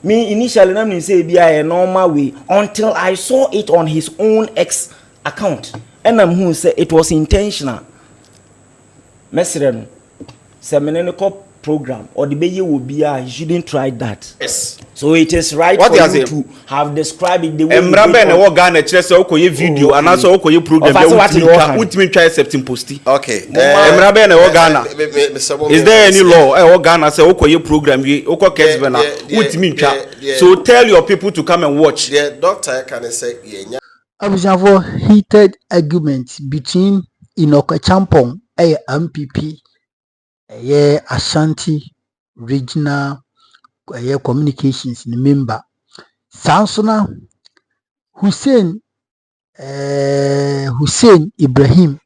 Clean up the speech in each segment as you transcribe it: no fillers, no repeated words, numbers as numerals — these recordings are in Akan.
Me initially na say be a normal way until I saw it on his own X account. And I'm who say it was intentional. Mesreno seminary program or the baby will be he shouldn't try that. Yes. So it is right what for you to have described it the way you did. And what Ghana chess okoye video and also okoye program ultimate try accepting posty. Okay. Emrabe and what Ghana. Is there any law what Ghana say okoye program we oko kesbena ultimate try. So tell your people to come and watch. The doctor can say yeah. Observe heated argument between Inoka Champong and NPP Ashanti Regional Communications member Sansona Hussein Ibrahim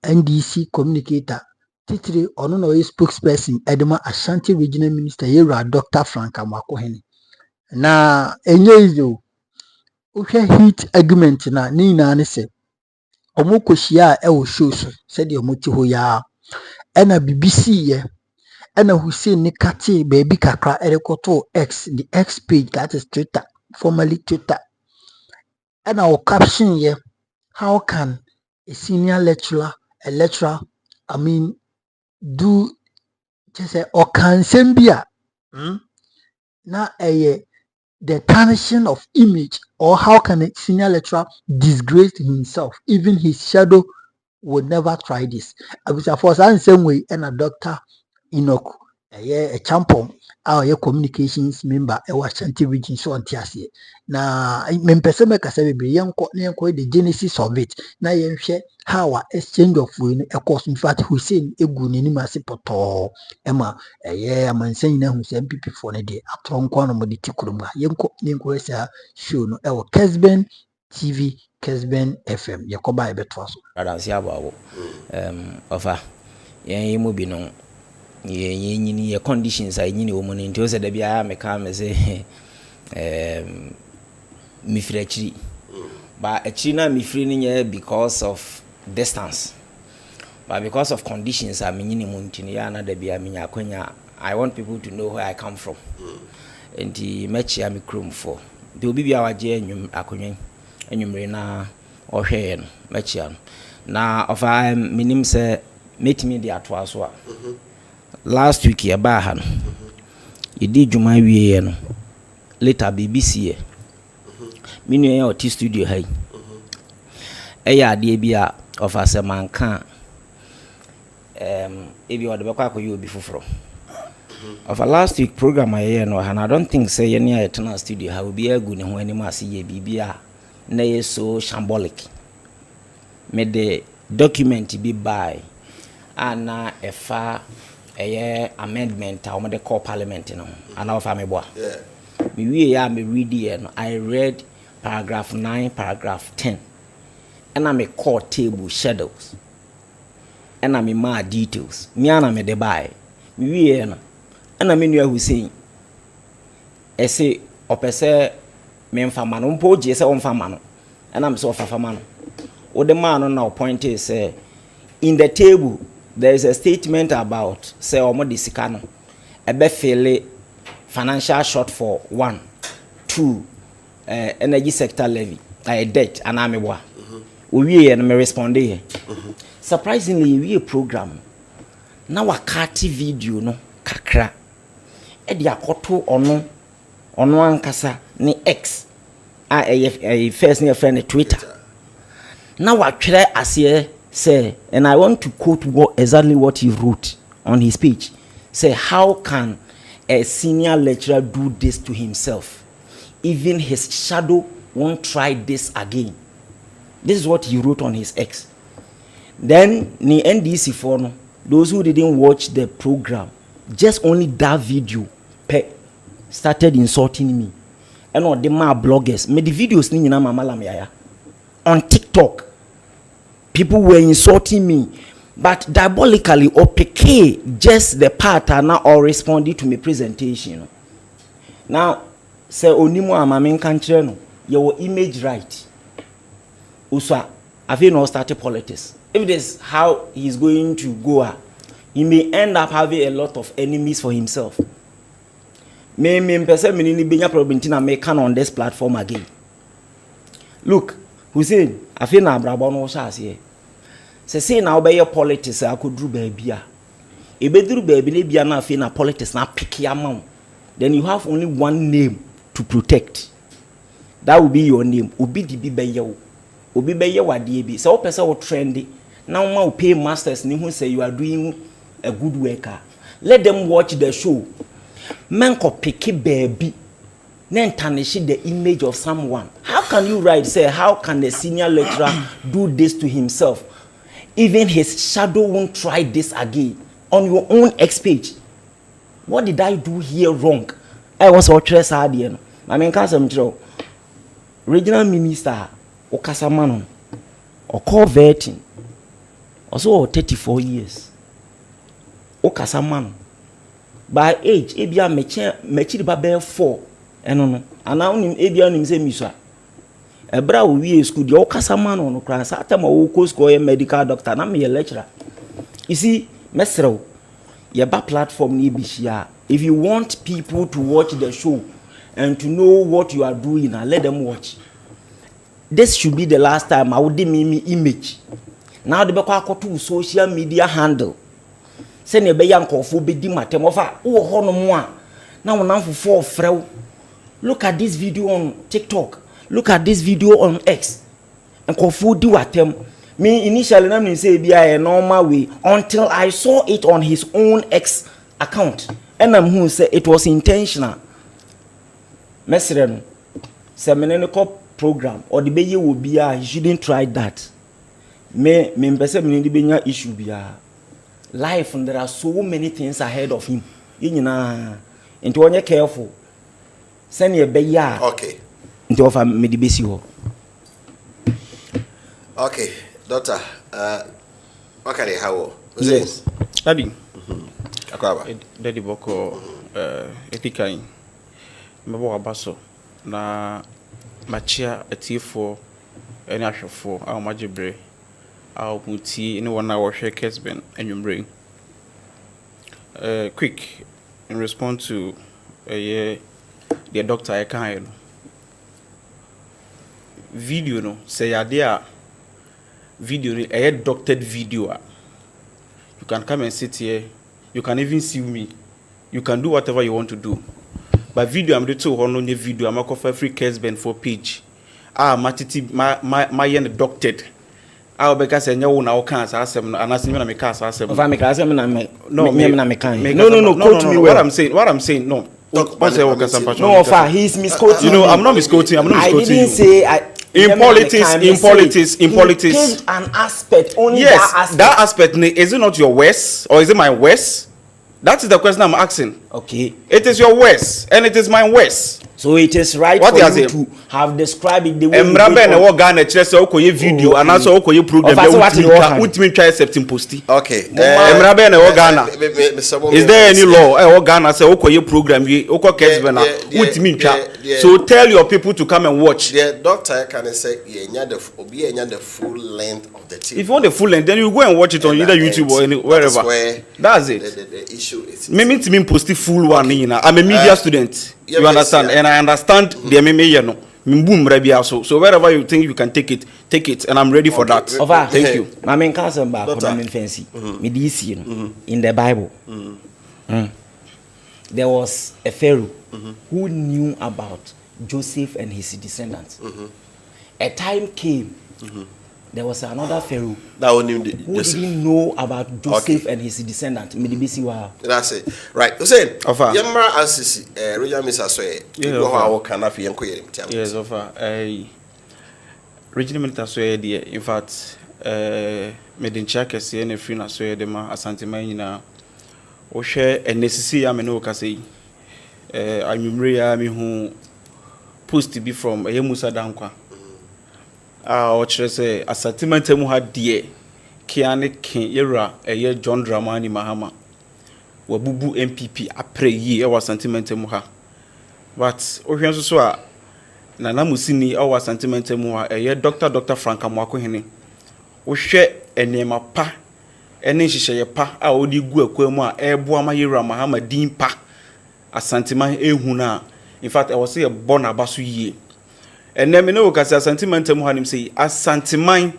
NDC communicator titiri ono no spokesperson Edema Ashanti Regional Minister Yera Dr. Frank Amakohene na enye izo uhwe heat argument na ni na ne se omokohia e wo show so se de omoti ho ya ena BBC ye ena Hussein ni kati baby kakra erekoto X the X page that is Twitter formerly Twitter ena o caption ye how can a senior lecturer do just say or can sembia na the tarnishing of image, or how can a senior lecturer disgrace himself? Even his shadow would never try this. I was for the same way, and a doctor Enoch, a champion, our communications member, a Ashanti region, so on Tiasia. Now, I mean, Pessameka say, be young the genesis of it. Now, you share how our exchange of win, of course, in fact, Hussein Egun in Masipoto, Emma, a man saying who's NPP for a day, a tron quantum of the Tikuruma, Yanko, show no, our Kesben TV, Kesben FM, Yakoba Betwas. Radasiaba, offer, ye mobino. Ye conditions I need woman into said the I may come and say me free, but a china me free because of distance, but because of conditions I mean Muntiniana de Biamina Quenya. I want people to know where I come from, and the match I am crum for. There will be our genuine accompanying and you may now or here matchian. Now, if I minim say meet me the atwaswa. Last week ya bahan you did juma wie no later BBC minu ya oti studio hai eya ade bia of asemanka ebi wode bekwa akoyi obi foforo of a last week program aye no and I don't think say ye near eternal studio ha obi agu ne ho anim ase ye bibia na ye so shambolic me the document be by ana efa amendment I want to call parliament you know and now for me boy me read here I read paragraph 9 paragraph 10 and I'm a court table shadows and I'm more details me and me the buy me here and I'm in your Hussein I say opese me mfama no mpo je se mfama no and I'm so fafama no what the man on now point is say in the table there is a statement about say omo de sika no ebe fele financial shortfall 1 2 energy sector levy debt and amebwa we and me respond here surprisingly we program na wakati video no kakra e de akoto ono ankasa ni X a first near friend Twitter na watwere ase say, and I want to quote exactly what he wrote on his page. Say, how can a senior lecturer do this to himself? Even his shadow won't try this again. This is what he wrote on his X. Then, the NDC for those who didn't watch the program, just only that video started insulting me. And all the my bloggers made the videos on TikTok. People were insulting me, but diabolically or PK just the pattern or responding to my presentation. Now, say onimo amamen country no your image right. Uswa, have you not started politics? If this is how he's going to go, he may end up having a lot of enemies for himself. Me person me ni benya problem tina me can on this platform again. Look, Hussein, I feel na brabo no sha ase. Say na obey politics akoduru baabi a. Ebeduru baabi na bia na afi na politics na pick your mouth. Then you have only one name to protect. That will be your name. Obi di bi beye wo. Obi beye wade bi. So person wo trendy. Now ma pay masters ni who say you are doing a good worker. Let them watch the show. Men ko pick baby. Then tarnish the image of someone. How can you write say how can the senior lecturer do this to himself? Even his shadow won't try this again on your own X page. What did I do here wrong? I was ultra sad, you know. I mean, regional minister or Casamano or call vetting also 34 years. O Casamano by age, Abia Mechi Babel 4 and no, and now Abia him say Misha. A bra we school the Casamano no class at time o school a medical doctor, na me a lecturer. You see, Mesro, your back platform ni bishia. If you want people to watch the show and to know what you are doing, let them watch. This should be the last time I would me image. Now the back to social media handle. Send a bayan for be dimatem of oh now for 4 look at this video on TikTok. Look at this video on X. And Kofu do at them. Me initially I say be a normal way until I saw it on his own X account. And I'm who say it was intentional. Mesren seminary program or the baby will be he shouldn't try that. Me person me the issue be life and there are so many things ahead of him. You know, into when you're careful. Send your baby. Okay. Into offer me the basic. Okay, daughter. Okay, how? Yes. Daddy. Akwaba. Daddy boko etikai. Mabo abaso na machia etifo eni ahwefo a majebre a oputi ni wona wo hwe Kesben enwumbre. Quick in response to the doctor I can video no say there video a doctored video. You can come and sit here. You can even see me. You can do whatever you want to do. But video I'm doing on the video I'm offer free Kesben for page. Matiti my yen doctored. Because I know now can't ask them and ask me na me can't ask them. Over me class no quote me what I'm saying no. No offer he's misquoting. You know I'm not misquoting. I didn't say in politics an aspect only. Yes, that aspect is it not your worst or is it my worst? That is the question I'm asking. Okay. It is your worst and it is my worst. So it is right what for you to have described it the way you did. And what Ghana chess okoye video and also okoye program ultimate try accepting posti. Okay. Emrabe na what Ghana. Is there any law? What Ghana say okoye program we oko Kesben na ultimate try. So tell your people to come and watch. The doctor can say the full length of the tape. If you want the full length then you go and watch it on either YouTube or wherever. That's it. The issue is me posti full one I'm a media student. You understand? And I understand the MMA, so wherever you think you can take it, and I'm ready for that. Thank you. My main cousin back fancy. In the Bible. There was a Pharaoh who knew about Joseph and his descendants. A time came. There was another Pharaoh who didn't know about Joseph and his descendants. That's it. Right. Hussein, Yamra Ansisi, Regional Minister Soye, yes, offer. Regional Minister Soye, in fact, Medinchaka, CN Free Soye, Dema, Asante Mayina, Oshe, and necessary, I mean, Okase. I'm Maria, me who supposed to be from Yemusa Dankwa. Or say a sentiment mu had dear Kiane King era a year John Dramani Mahama Wabubu NPP a pray ye our sentiment muha. But Ohian so Nana Musini our sentiment muha a year Dr. Frank Amwako Henny. O share a name a pa, and then she share pa, I would go a quema, air boama yera Mahama Dean pa. asanteman ehuna in fact I was say a born abasu ye and then me know ka say asanteman temu hanim say asanteman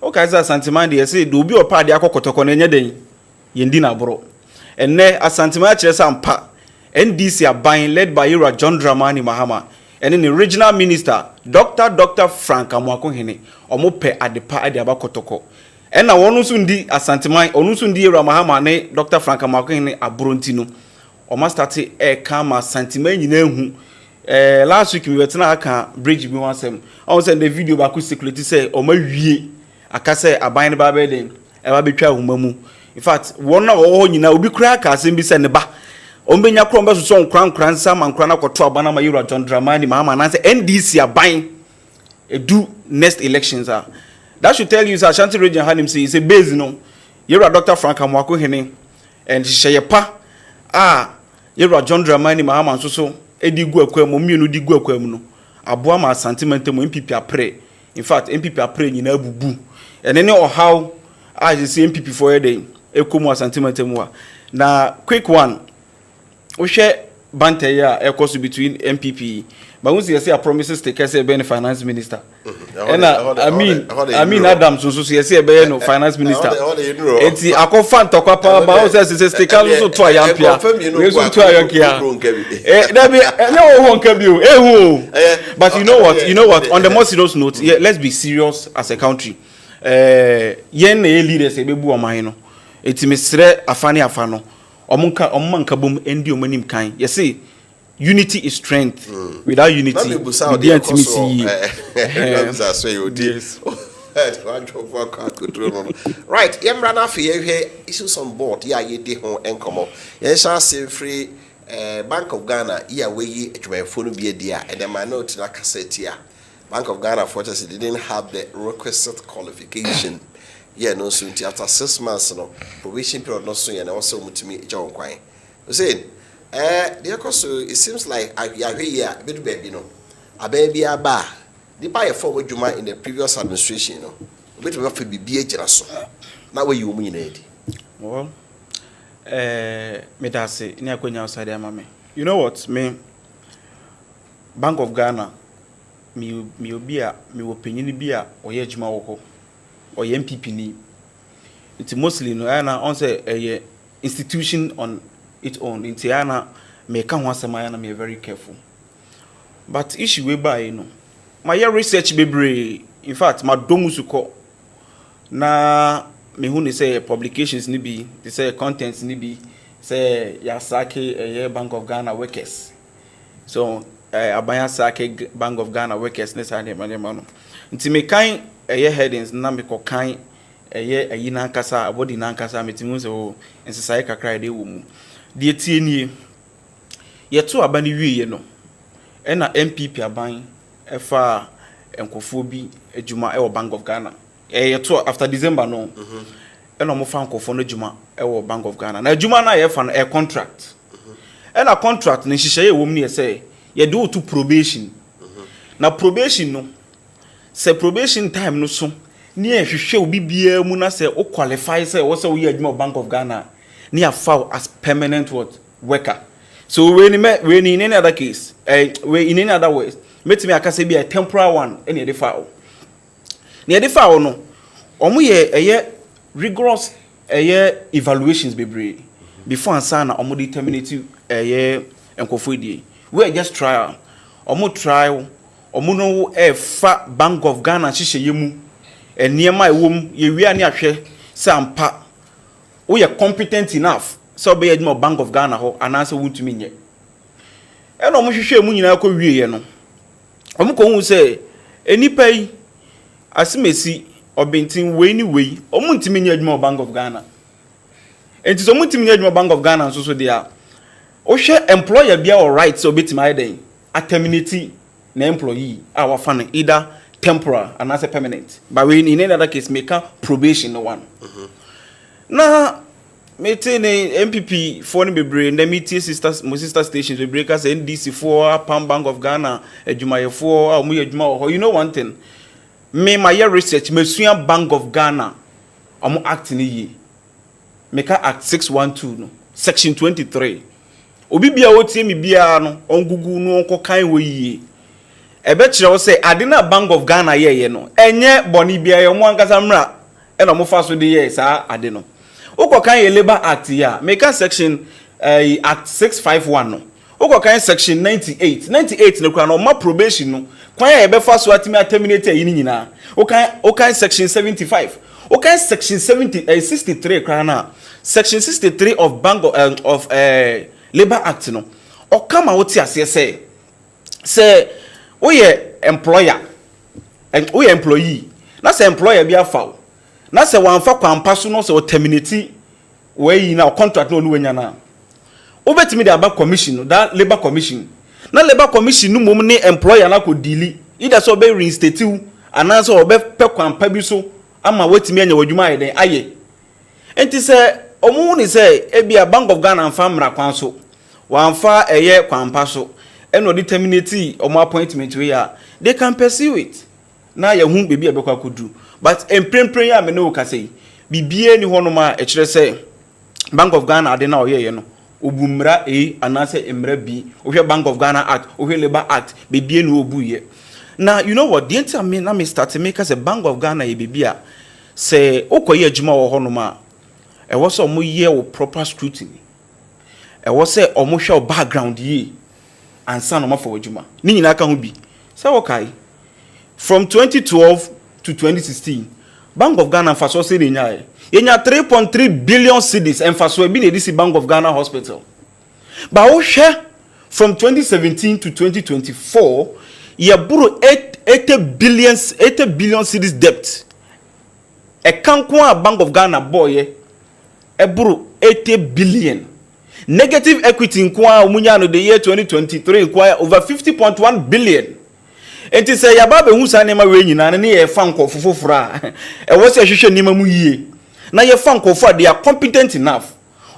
o ka say asanteman dey say do obi opa dey akokotoko na nya den yendi na boro and ne asanteman kire say ampa NDC aban led by Ira John Dramani Mahama and then the regional minister Dr. Frank Amwakohene omo pe adepa ade abakotoko and na wonu so ndi asanteman onu so ndi Ira Mahama ne Dr. Frank Amwakohene abronti no omo start kama asanteman nyina hu last week we were tena aka bridge bi wansem I was in the video ba ku security say omo wie aka say aban ne ba be den e ba betwa humamu in fact won na wo nyina obi kura aka asem bi se ne ba ombenya kromba so nkran sama nkran akoto abana ma Ira John Dramani Mahama na say NDC aban do next elections are that should tell you say Ashanti region hanim say is a base no Ira Dr. Frank Amwakohene and sheyepa Ira John Dramani Mahama so edi gu akwam mienu di gu akwam no aboa ma sentiment mo NPP apre in fact NPP apre nyina bubu ene ne how I say NPP for day ekomu sentiment mo na quick one we share banter here equals between NPP but once you say a promises take say be finance minister and I mean Adam so say be no finance minister enti akofan tokwa pa ba say stick so to ayampia we so to ayampia there be no one can be but you know what on the more serious note yeah, let's be serious as a country yen na leaders e be bu oman no enti mesre afano omonka bom endi omanim kan you see unity is strength without unity we dey intimacy right yemra na fe ye issues on board ya ye de ho enkomo ye sha say free Bank of Ghana ya we yi adwumafo no bi dia and my note na cassette ya Bank of Ghana fortunately didn't have the requisite qualification. Yeah, no soon after 6 months no probation period no soon and also mutimi John Kwan. Hussein, so it seems like I hear a bit baby no. A baby a bar. The buy a forward juma in the previous administration, no. A bit of a BBH so. Now where you mean it? Well, me that say near Queen outside there, mammy. You know what, me Bank of Ghana, me opinion be a or ye juma woko. Or NPP ni it's mostly no ana on say a institution on its own in Tiana me kan wasema na me very careful but issue we buy no my research bebre in fact my domusuko na me hu ni say publications ni bi they say contents ni bi say Yasake Bank of Ghana workers so abaya sake Bank of Ghana workers ne say no nti me kan headings na me kokan ayina nkasa abodi na nkasa metimu so ensesai kakra de wo mu de tie nie yeto abani wiye no na NPP aban efa enkofo bi adwuma e Bank of Ghana yeto after December no na mo fa enkofo no adwuma e Bank of Ghana na adwuma na ye fa no e contract na contract ne hihye ye wo mu ne say ye do to probation na probation no say probation time no so ni ehwehwe obi bia mu na say o qualify say wo say wo adwuma Bank of Ghana ni afa as permanent worker so when in any other case we in any other ways metimi aka say be a temporary one any e dey file ni e dey file no omo ye rigorous evaluations bebre before answer na omo determinative enkofo die we just trial omo trial omo no fa Bank of Ghana hihye yemu eniema ewom ye wi ani ahwe sampa wo ye competent enough so be ye Bank of Ghana ho anase wuntumi nye eno omo hwehwe mu nyina ko wie ye no omo ko hu se enipa yi asimesi obentin we ni we omo ntimi nye adwuma Bank of Ghana enti so omo ntimi nye adwuma Bank of Ghana so dia o hwe employer bia all right so betima aiden terminate na employee our fan either temporary and as a permanent but we in any other case make a probation no one na mete ne NPP for ni bebre na meet sister stations we break as NDC for Bank of Ghana adwumaye for amu adwuma you know one thing me my research me sua Bank of Ghana amu act ni yi make act 612 no section 23 obi bia wotie me bia no ongugu no onkokan wo yie ebe kire wo say ade na Bank of Ghana ye no enye boni bia ye mo ankasa mra e na mo fa so de ye sa ade no ukokan ye Labor Act ya make section Act 651 no ukokan section 98 no kwa no ma probation no kwan ya ebe fa so atimi terminate yi ni nyina ukokan section 75 ukokan section 63 kwa na section 63 of Labor Act no o kama woti ase say we employer and we employee na say employer bi afa na say wan fa kwampa so no say o terminate we na contract no wanya na obetimi dey aba commission that labor commission na labor commission no mom ni employer na ko dili either so be reinstate you and so be pe kwampa bi so ama wetimi anya wadwuma aye den aye enti say omu ni say ebia Bank of Ghana fa mra kwan so wan fa eye kwampa so eno determinate omo appointment we ya they can pursue it na ya hu bebi abekwa kodu but emprempren ya me no ka say bibie ni hono ma e kire say Bank of Ghana ade na oyeye no obumra anase emra bi ohwe Bank of Ghana Act ohwe Labor Act bibie no obuye na you know what the entire me na me start make as a Bank of Ghana e bibia say okoye adwuma wo hono ma e wo so mo ye wo proper scrutiny e wo say omo hwe background ye ansa no mafa wadwuma ni nyina aka ho bi say wokai from 2012 to 2016 Bank of Ghana fa so say nya yenya 3.3 billion cedis and fa so bi na edisi Bank of Ghana hospital ba wo hwe from 2017 to 2024 ye buru 80 billion cedis debt e kanko a Bank of Ghana boy e buru 80 billion negative equity in kwa umunya no the year 2023 inquire over 50.1 billion. It is a yababe hu sa nema we nyina ne ye fa nkofo fofora e wo se hwehwe nema mu yie na ye fa nkofo they are competent enough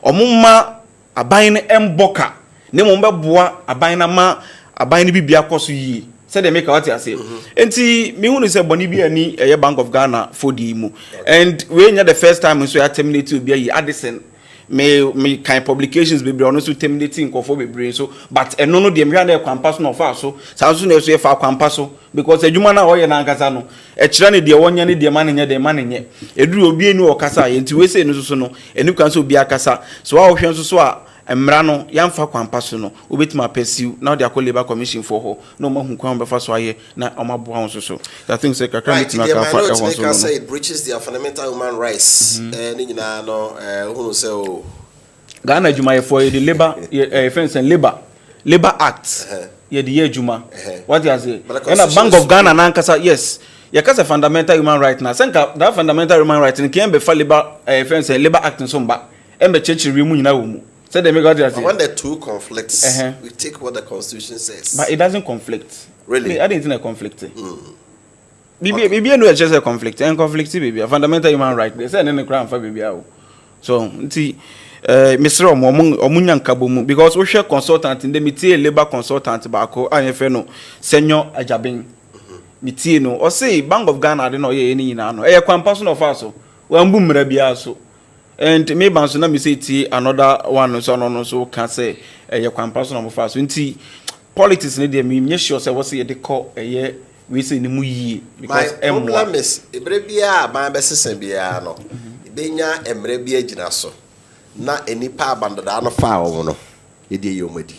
omumma aban ne emboka ne mo mbeboa aban na ma aban ne bibia koso yie said they make what you say enti me hu no se boni bia ni e Bank of Ghana for the mu and we nya the first time so ya terminate bia yi Addison me kind publications be on so terminating nkofo be so but eno no de me hwa na kwampa so no fa so sanso na so e fa kwampa so because adwuma na o ye na nkasa no e kire ne de wonya ne de ma ne nye eduru obi enu okasa ye nti we say no so no enu kan so obi akasa so a wo hwe so a emra no yamfa kwampa so no obetima pursue now the Labor Commission for ho no ma hu kwan be fa so aye na o ma boa so so I think say kakra metima ka fa e so no say it breaches their fundamental human rights ni nyina no hu say o Ghana juma for the labor fence and labor act ye the year juma what you say and a Bank of Ghana na nkasa yes ye kasa fundamental human right na senka that fundamental human right in can be for labor fence and labor act so mba embe chechiri mu nyina wo mu say they make what you say when the two conflicts we take what the constitution says but it doesn't conflict really I didn't think it conflict bibi no just a conflict and conflict baby a fundamental human right they say no crime for baby so nti Mr. Omunya Nkabomu because we share consultant in the metie labor consultant baako anyefe no senior ajabin metie no o say Bank of Ghana de no ye ni nyina no e kwampa so no fa so wan bu mra bia so and me ban so na me say tie another one so no so can say e kwampa so no fa so nti politics ne de me nye sure say what say de call e we say ni mu yie because problem is ebre bia ban be sesen bia no benya emre bia gina so na enipa abandada no fa wo no ye de yomadi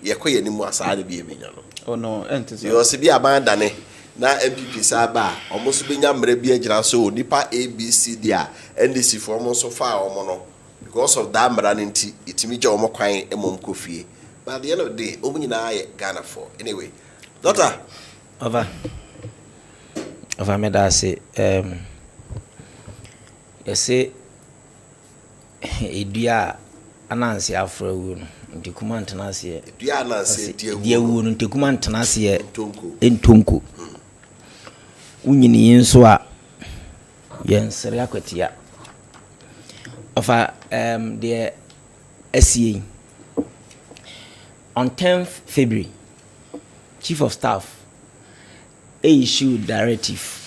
ye ko ye ni mu asade bi emenya no oh no enti yo se bi abandane na NPP saba omoso benya mre bi agira so nipa ABCD a NDC for omoso fa wo no because of that mranenti itimi je omo kwan emom kofie but at the end of the day omunyina ye Ghana for anyway doctor over me da say you say edua ananse afra wu no ntikuma ntenase edua ananse die wu no ntikuma ntenase entonko unyini yenso a yensere akwatia ofa the SCA on 10th February Chief of Staff issued directive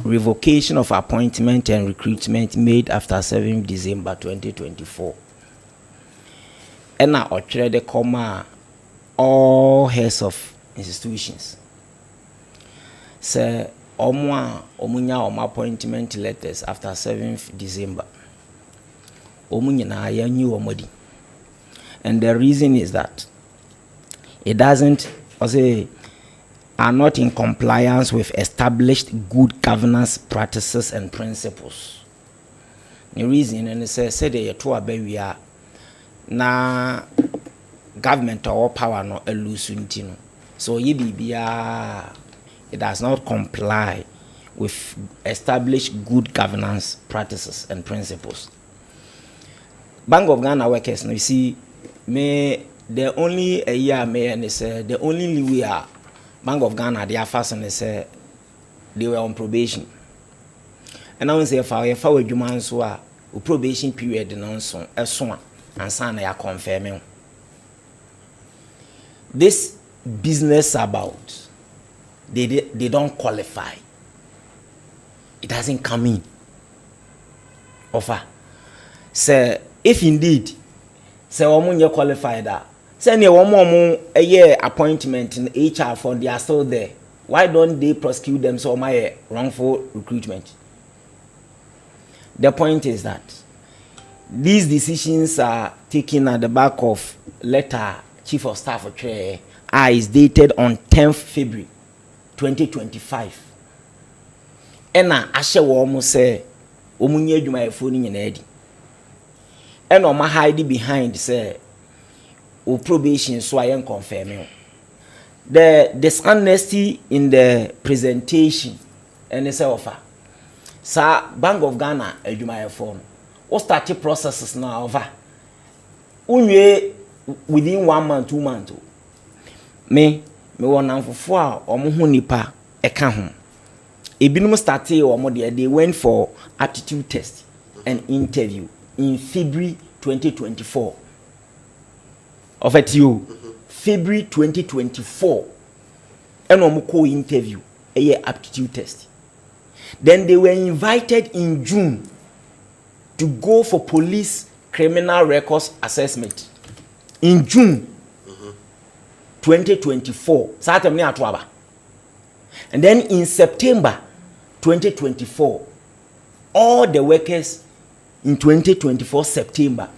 revocation of appointment and recruitment made after 7 December 2024. ɛna ɔtwerɛ de kɔma all heads of institutions sɛ ɔmo a ɔmo nya ɔmo appointment letters after 7th December ɔmo nyinaa yɛnyi ɔmo di. And the reason is that it doesn't, are not in compliance with established good governance practices and principles. The reason, and it says they to a na government or power no elusuntino. So it does not comply with established good governance practices and principles. Bank of Ghana workers, you see, the only a year and they say the only way Bank of Ghana they are fast and they say they were on probation. And I will say if I Juman so a probation period and so and son they are confirming this business about they don't qualify. It doesn't come in. Offer. So if indeed say woman you qualified that say near one more a year appointment in HR for they are still there, why don't they prosecute them so my wrongful recruitment? The point is that these decisions are taken at the back of letter Chief of Staff of Trade is dated on 10th February 2025. Ena ashe wo mo say omunye adwumayefo ni nyina adi. And on my hide behind say probation so I am confirming the dishonesty in the presentation and the offer. Sir, Bank of Ghana adwumayefo what started processes now over unwe within 1 month 2 months me won for omo hu nipa eka ho ebinum started omo they went for aptitude test and interview in February 2024. Of it you, February 2024. And omuko interview, a year aptitude test. Then they were invited in June to go for police criminal records assessment. In June 2024. And then in September 2024, all the workers in 2024 September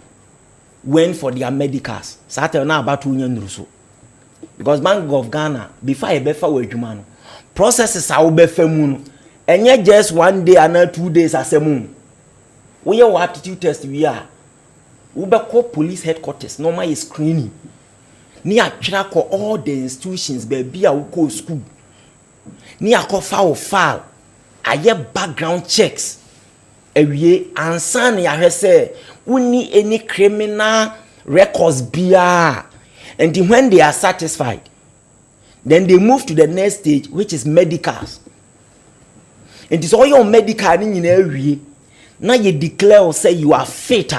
went for their medicals. Saturday now about 2 years. Because Bank of Ghana, before I befa wejumano, processes are obefemuno. And yet just 1 day and 2 days as a moon. We are aptitude test we are. We call police headquarters. Normal is screening. Near track all the institutions baby a uko school. Near call file. I get background checks. Ewie ansan ya hwese uni any criminal records bia, and when they are satisfied then they move to the next stage, which is medicals. And it's all your medical ni nyina ewie na you declare or say you are fit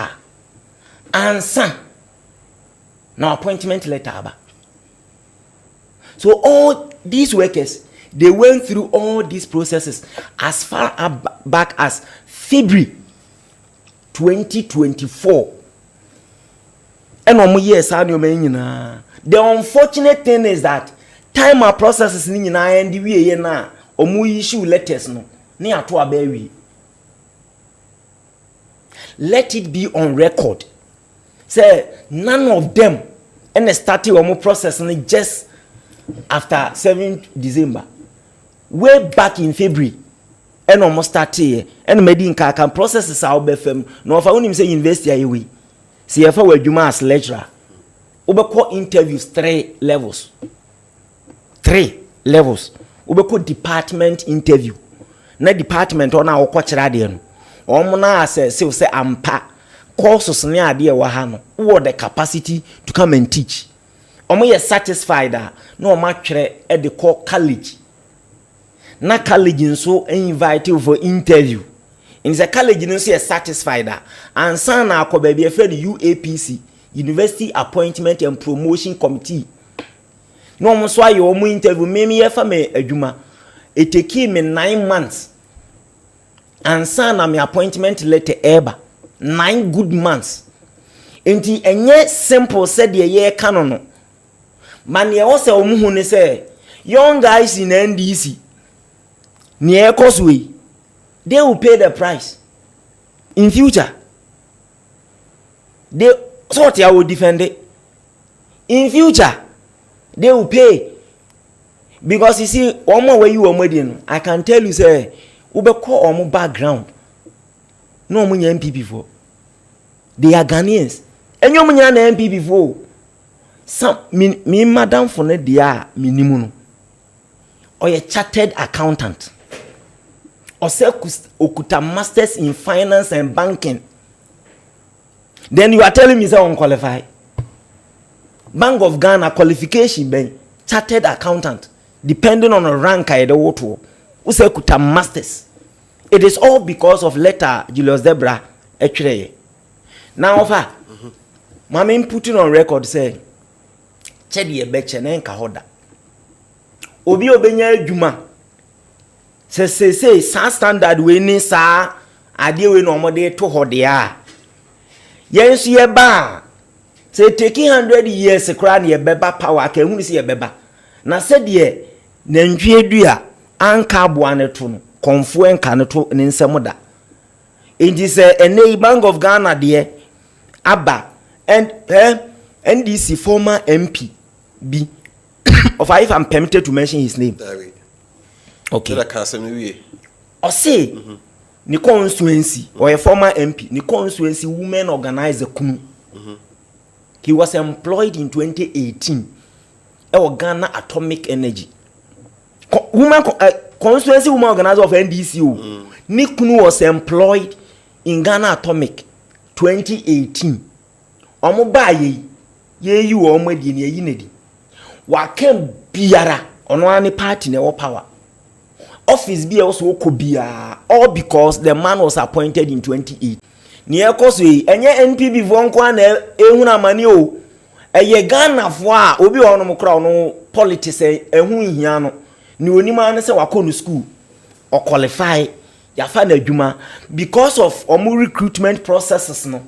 ansan na appointment letter aba. So all these workers, they went through all these processes as far back as February 2024. And the unfortunate thing is that time our processes and the way na issue letters no near to a let it be on record. Say none of them and started omu processing just after 7th December. Way back in February. And almost start here and medin can processes our befem no if I only say university away see if I were Juma as lecturer ubeko interviews 3 levels ubeko department interview na department on our kwachira de no omo na say ampa courses ne ade e wa ha no wo the capacity to come and teach omo ye satisfied no ma twere e de call college. Na college nso invite you for interview. In the college nso is satisfied and san na akoba be afraid UAPC, University Appointment and Promotion Committee. No mo so aye omo interview me ye fa me adwuma. It take me 9 months. And san na me appointment letter eba 9 good months. enti enye simple said ye canon no man ye wose omuhu ne say young guys in NDC near causeway they will pay the price in future. They sort I will defend it in future. They will pay because you see one more way you are median. I can tell you say ube call omo background no money NPP for they are Ghanaians and you money NPP for some me madam for ne dia minimum or a chartered accountant or say okuta masters in finance and banking. Then you are telling me say unqualified. Bank of Ghana qualification ben chartered accountant depending on the rank I the water who say kuta masters. It is all because of letter Julius Debra actually. Now mama putting on record say chedi ebeche na nka hoda obi obenya adwuma say sa standard we ni sa ade we no omode to hode a yensu ye ba say taking 100 years kra na ye beba power ka hu ni se ye beba na se de nantwie adua anka aboa ne to no konfo enka ne to ne nsem da enti say ene Bank of Ghana de aba and NDC former MP B of if I'm permitted to mention his name. Okay. Or say ni constituency or a former MP ni constituency women organize a kunu. He was employed in 2018 at Ghana Atomic Energy. Woman constituency woman organizer of NDC. Ni kunu was employed in Ghana Atomic 2018. Omo baye ye yi wo omo di ne yi ne di. Wa kem biara ono ani party na wo power. Office be also okobia all because the man was appointed in 2018. Ni ekoso yi enye NPP vonko na ehuna mani o. Eye Ghana fo a obi ono mo kra ono politics ehun hia no. Ni onima ne se wako no school or qualify ya fa na adwuma because of omo recruitment processes no.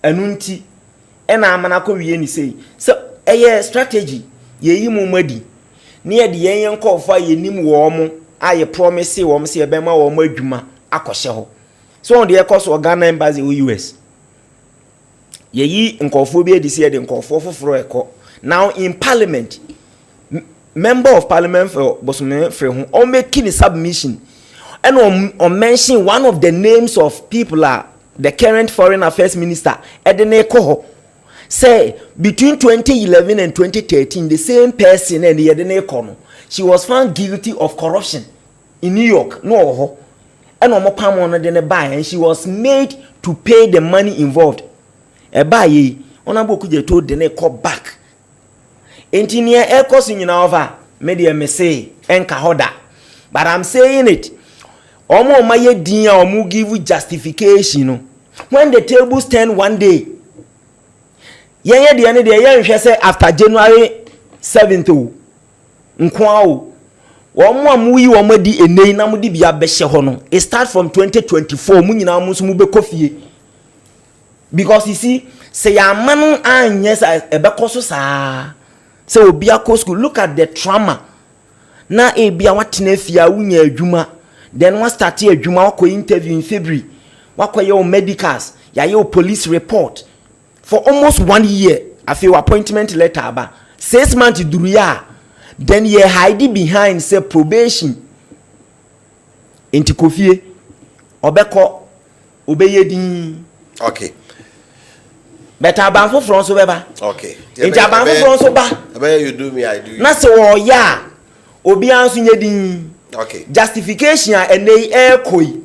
Enunti ena amana ko wie ni sei so eye strategy ye yi mu madi ne ye de yen ko fa ye nim wo mo aye promise wo mo se e be ma wo mo adwuma akɔhye ho so on de course Ghana embassy US ye yi nkɔfo bi edi se de nkɔfo foforo ekɔ now in parliament member of parliament for Bosome free ho on make the submission and on mention one of the names of people are the current foreign affairs minister Edene Koho. Say between 2011 and 2013 the same person and the Edene Kono she was found guilty of corruption in New York no and omopam on the buy and she was made to pay the money involved e buy onaboku je told the call back engineer ekos nyina over media me say enka hoda but I'm saying it omo maye din a omo give justification no when the tables turn one day yenye de ene de yenhwe say after January 7th o nkwa o omo amuyi wo madi enei na mudi bia behye ho no it start from 2024 mu nyina mu so mu be kofie because you see say ya manu anye say ebekoso saa say obi akọ school look at the trauma na e bia watena afia wunya adwuma then one start adwuma wako interview in February wako your medicals ya your police report for almost 1 year I feel appointment letter aba 6 months duruya then ye hide behind say probation enti kofie obeko obeye din okay better abanfo from so beba okay enti abanfo from so ba ebe you do me I do you na se wo ya obi anso nye din okay justification enei ekoi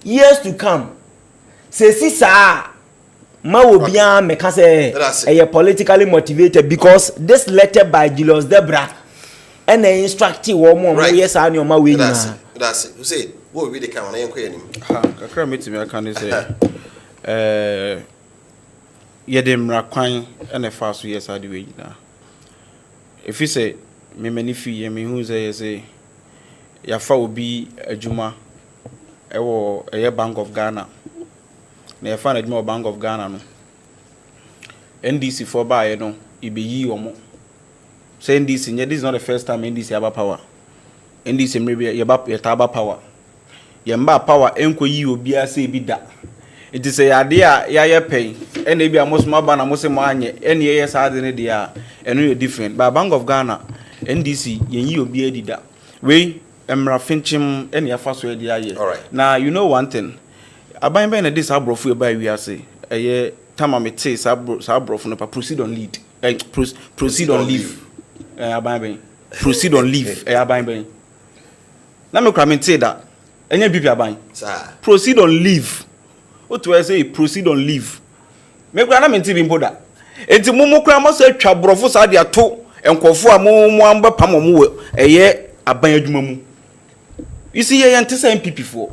years to come say sisa ma obian me ka say e politically motivated because this letter by Julius Debra and instructive wo mo yes ani o ma we na that's it Hussein wo we dey come na yen koye nim kakra metimi aka ne say yedemra kwan ene fa so yes ade we nyina if you say me mani fi ye me hu say ya fa obi adwuma ewo Bank of Ghana na ya fa na adwuma Bank of Ghana no NDC for buy no ibeyi omo say NDC this is not the first time NDC have power NDC maybe yaba power yamba power enko yi obi ase bi da it is a ade a ya pay and e bia mosoma ba na mosemo anye ene ye sa ade ne dia eno ye different but Bank of Ghana NDC yen yi obi adida we emra finchim ene afa so ade aye now you know one thing aban ben na this abrofu e ba wi ase eye tamamete sa abrofu no proceed on lead proceed on leave aban ben proceed on leave aban ben na me kra mente da enye bibi aban proceed on leave what do I say proceed on leave me kra na mente bi mpoda enti mumu kra mo se twa brofo sa de ato enkofo a mo amba pam mo eye aban adwuma mu you see ye ante say NPP for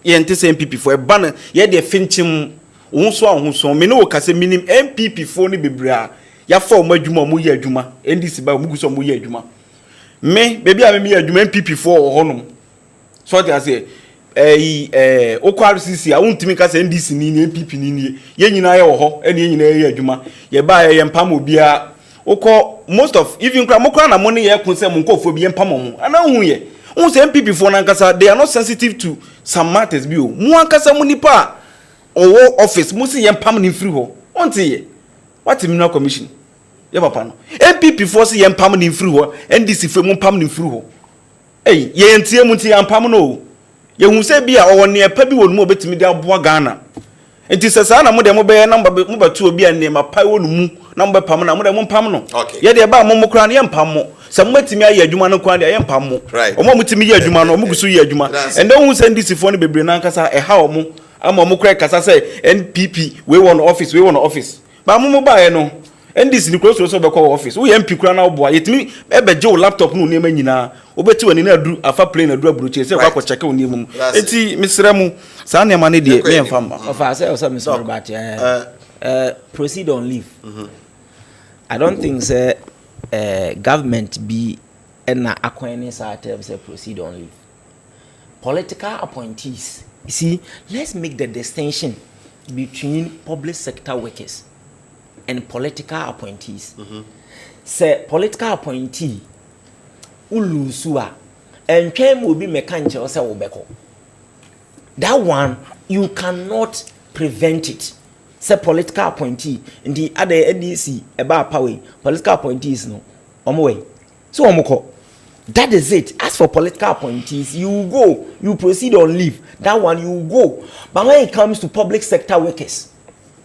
ye ante say NPP for e ban ye de finchim wonso me no ka se minim NPP for ni bebra ya fa o madwuma mo ye adwuma NDC ba mo guso mo ye adwuma me baby a me ye adwuma NPP for honom so they say okwar CC a wontimi ka se NDC ni NPP ni ye nyina ye wo ho ene ye nyina ye adwuma ye ba ye mpam obia okọ most of even kra mo kra na mo ne ye kun se mo nkofo bi ye mpam mo ana hu ye won se NPP for na nkasa they are not sensitive to some matters bi o mo ankasa mo nipa owo office mo si ye mpam ni free ho onti ye what criminal commission ye papa no NPP for si ye mpam ni free ho NDC fe mo mpam ni free ho ye ntie mo ntie mpam no ye hu se bia owo ne pa bi wonu mo betimi de aboa Ghana enti se sa na mo de mo be number mo batu obi an ne ma pa wonu mu na mo be pam na mo de mo mpam no ye de ba mo kra na ye mpam mo se mo betimi aye adwuma no kwa de ye mpam mo o mo betimi ye adwuma no mo gusu ye adwuma and then hu se ndisi fo no bebre na nkasa e ha o mo ama mo kra kasa se NPP we won office ba mo ba ye no NDC ni close so be call office wo ye MP kra na oboa yetimi e be je o laptop no ne manyina obeti wani na adu afa plane adu abroche se kwa check woni mu enti misra mu sa ne ma ne de me mfa mba of say o some sorry but proceed on leave I don't think say government be na akwan sa term say proceed on leave political appointees you see let's make the distinction between public sector workers and political appointees. Say political appointee ulusua and twem will be mechanical or say obeko. That one you cannot prevent it. Say political appointee in the other NDC about power political appointees no omwe. So omoko. That is it. As for political appointees, you go, you proceed on leave. That one you go. But when it comes to public sector workers,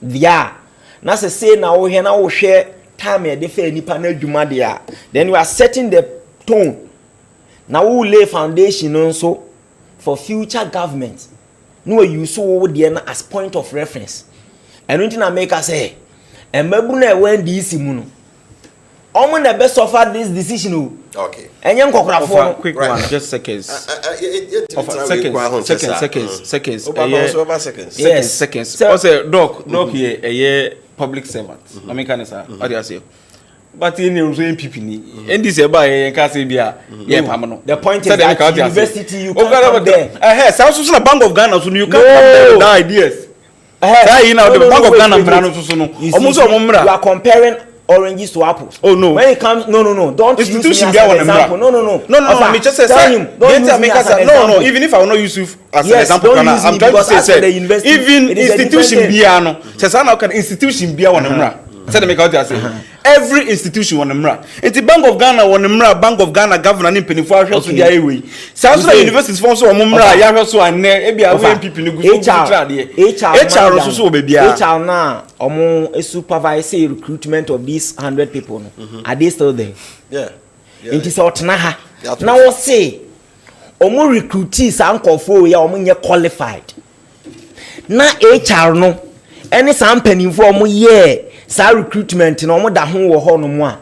yeah. Na say na wo here na wo hwe time e de fa nipa na adwuma de a then you are setting the tone na wo lay foundation nso for future government no you so wo de na as point of reference and until na make us say embabu na when this mu no omo na be suffer this decision o okay enye nkokrafo quick one just seconds seconds also doc here public servant I mean can say what do you say but in the NPP ni NDC ba ye can say bia ye pam no the point is that university you can't come there so na Bank of Ghana so you can't come there with ideas say now the Bank of Ghana mra so no you are comparing oranges to apples. Oh no. When it comes, no. Don't institution use me as an example. No. Me just say no. Even if I will not use you as an example, I'm trying to say even institution bia no. Say now can institution bia wan mra. Say make out say every institution wan mra. It's Bank of Ghana wan mra. Bank of Ghana governor ni penifo ahwe so dia ewe. South universities form so wan mra ya hwe so an e bia NPP ni gu so try there. HR so be bia. HR na omo supervise recruitment of these 100 people no. Are they still there? Yeah. It is otna ha. Now we say omo recruitees ankofo ya omo nye qualified. Na HR no any some penifo omo ye sa recruitment no omo da ho wo ho no mo a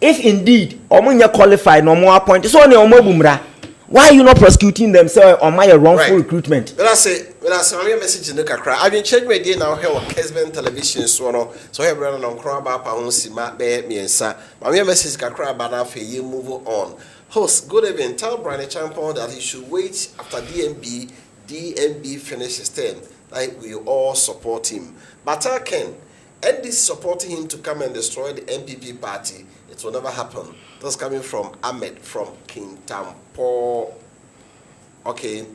if indeed omo nye qualified no omo appoint so na omo bumra why are you not prosecuting them say on my wrongful recruitment when I say my message in the kakra I've been changing my day now here on Kesben television so here brother no kra ba pa ho sima be miensa my message kakra ba na fe you move on host good evening tell Brian Champon that he should wait after DMB finish his term like we all support him but Ken NDC supporting him to come and destroy the NPP party. It will never happen. That's coming from Ahmed from Kintampo. Okay.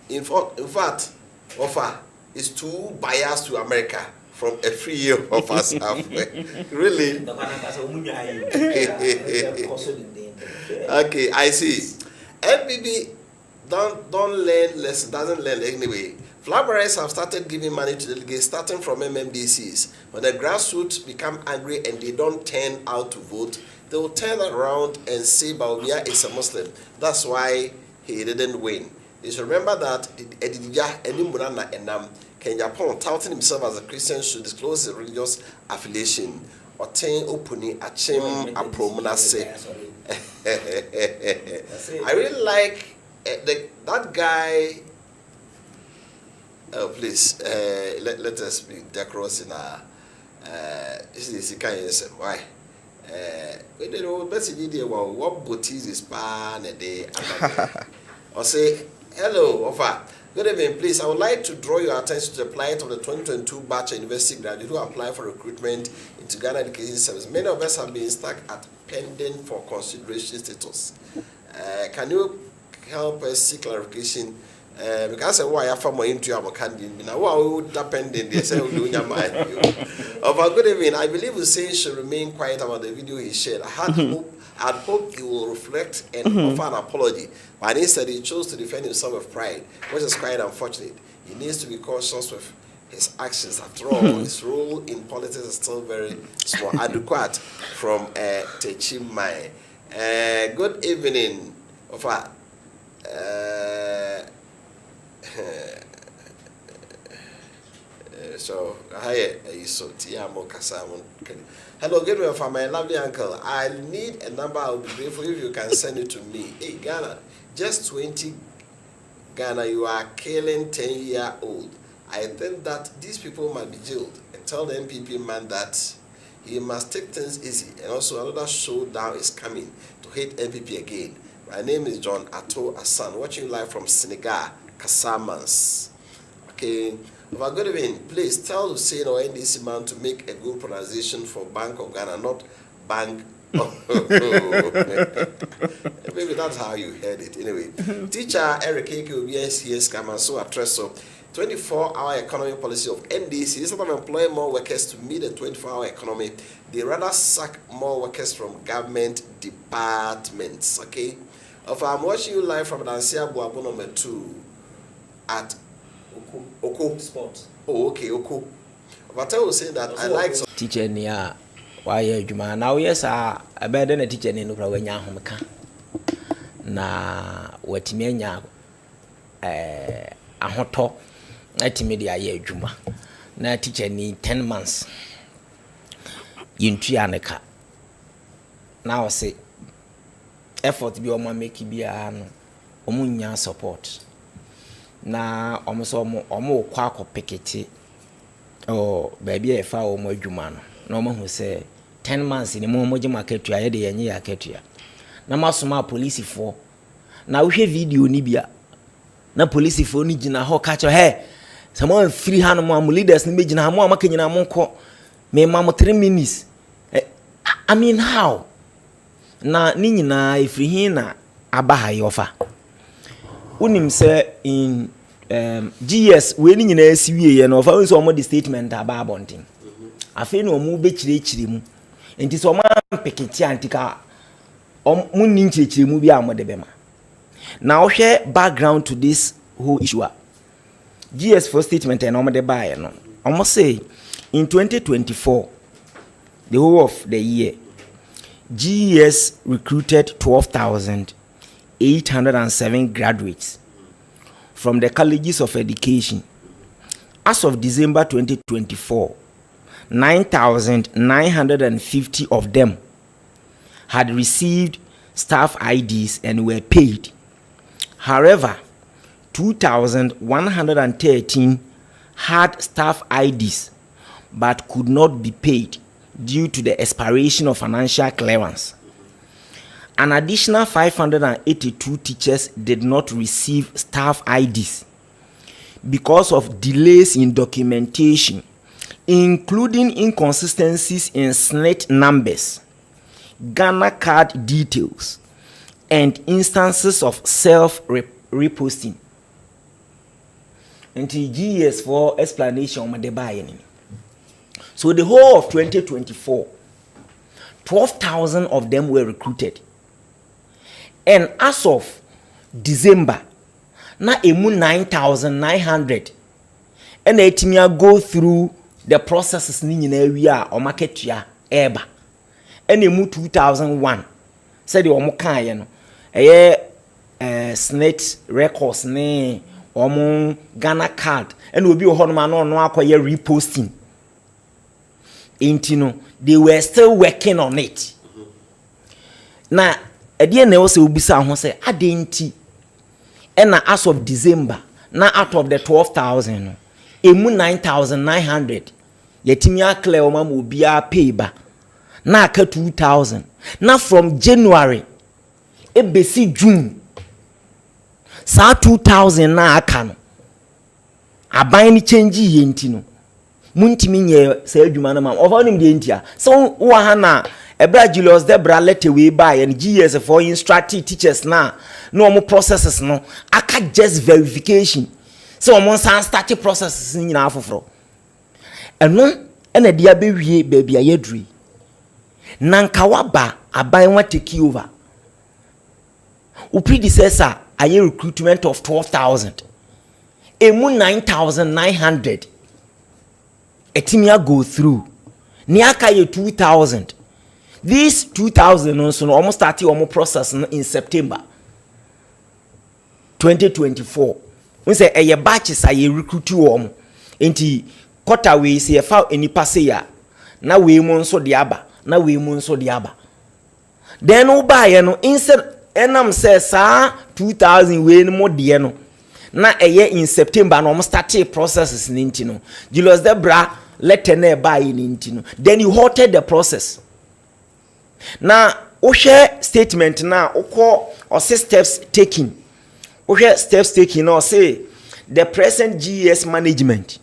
In fact, offer is too biased to America from a free year of us. Really? Okay, I see. NPP don't learn lesson, doesn't learn anyway. Flabberists have started giving money to delegates starting from MMDCs. When the grassroots become angry and they don't turn out to vote, they will turn around and say Baumia is a Muslim. That's why he didn't win. You should remember that Edidija Enimurana Enam, Kenyapon, touting himself as a Christian, should disclose his religious affiliation. Oten Opuni Achim Apromunase. I really like that guy. Oh, please, let us be decorous in our. This is why. We don't know, what booties is pan a day. Or say, hello, offer. Good evening, please. I would like to draw your attention to the plight of the 2022 batch of university graduates who apply for recruitment into Ghana Education Service. Many of us have been stuck at pending for consideration status. Can you help us seek clarification? Because why I found more into our candidate. Now, what would that pending? They say, do your mind. Of a good evening, I believe Hussein should remain quiet about the video he shared. I'd hope he will reflect and offer an apology. But instead, he chose to defend himself with pride, which is quite unfortunate. He needs to be cautious with his actions. After all, his role in politics is still very small. Adequate from Techimai. Good evening, offer. So hi, so Tiamo Kasamon. Hello, good evening from my lovely uncle. I need a number. I'll be grateful if you can send it to me. Hey, Ghana, just 20 Ghana, you are killing 10-year-old. I think that these people might be jailed, and tell the NPP man that he must take things easy. And also another showdown is coming to hate NPP again. My name is John Ato Asan, watching live from Senegal, Casamance. Okay. Good evening. Please tell Hussein or NDC man to make a good pronunciation for Bank of Ghana, not Bank. Maybe that's how you heard it. Anyway, teacher Eric KKOBS Kamaso Atreso, 24-hour economy policy of NDC. Instead of employing more workers to meet the 24-hour economy, they rather sack more workers from government departments. Okay. I'm watching you live from Dansia Buabo number 2 at Oko Sport. Oh, okay, Oko. But I will say that I like teacher near why Juma. Now, yes, I better than a teacher in Uprawanya Homeka. Na Watimania a hoto at media year Juma. Na teacher need 10 months. Yintrianeka. Now say effort be on make be an omunya support. Na omo kwa kopekete o baby e fa o mo adwuma no na omo hu se 10 months ni mo moje market ya de yenye ya ketua na masoma police fo na wo hwe video ni bia na police fo ni gina ho ka cho he someone free hand mo am leaders ni be gina mo amaka nyina mo nko me ma mo 3 minutes I mean how na ni nyina ifri hin na abaha yofa unim se in GS we ni nyina asiwie ye no fa nso omo the statement aba abontin afi no omo be chire mu enti so omo peketi antika omo ni chire mu bi amode bema na wo hwe background to this whole issue GS for statement and omo de buy no omo say in 2024 the whole of the year GS recruited 12,807 graduates from the colleges of education. As of December 2024, 9,950 of them had received staff IDs and were paid. However, 2,113 had staff IDs but could not be paid due to the expiration of financial clearance. An additional 582 teachers did not receive staff IDs because of delays in documentation including inconsistencies in SNIT numbers, Ghana card details, and instances of self-reposting. And GS for explanation on the buying. So the whole of 2024, 12,000 of them were recruited. And as of December, na emu 9,900. And etimia go through the processes ni nyina area o market ya eba. And emu 2001. Said the omo kan ye no. SNIT records ne omo Ghana card. And obi o hono ma no akoye reposting. Intino, they were still working on it. Now, at the end, also ubisa ho say adenti. And as of December, now out of the 12,000, emu 9,900. Yetimia clear oma mo bia pay ba. Na ka 2,000. Now from January, ebesi June. Sa 2,000 na aka no. Aban ni change yenti no. Muntimi nye say adwuma na ma ofanim de ntia so wo ha na ebra Julius Debra let away by and GS for instructive teachers na no mo processes no aka just verification so mo san start processes nyina afoforo eno ena dia bewie baby ayedri nanka waba aban wa take over u predecessor aye recruitment of 12,000 emu 9,900 etimia go through niaka ye 2,000. These 2,000 also almost started almost process in September 2024. We say a batches aye recruit you enti quarter we say fa eni passe ya na we mo nso de aba na we mo nso de aba then u buy no instead enam say sa 2,000 we no de no na eye in September no almost started processes ninti no Julius Debra letter na buy ninti no then you halted the process. Now o share statement na o call or say steps taking o share steps taking or say the present GS management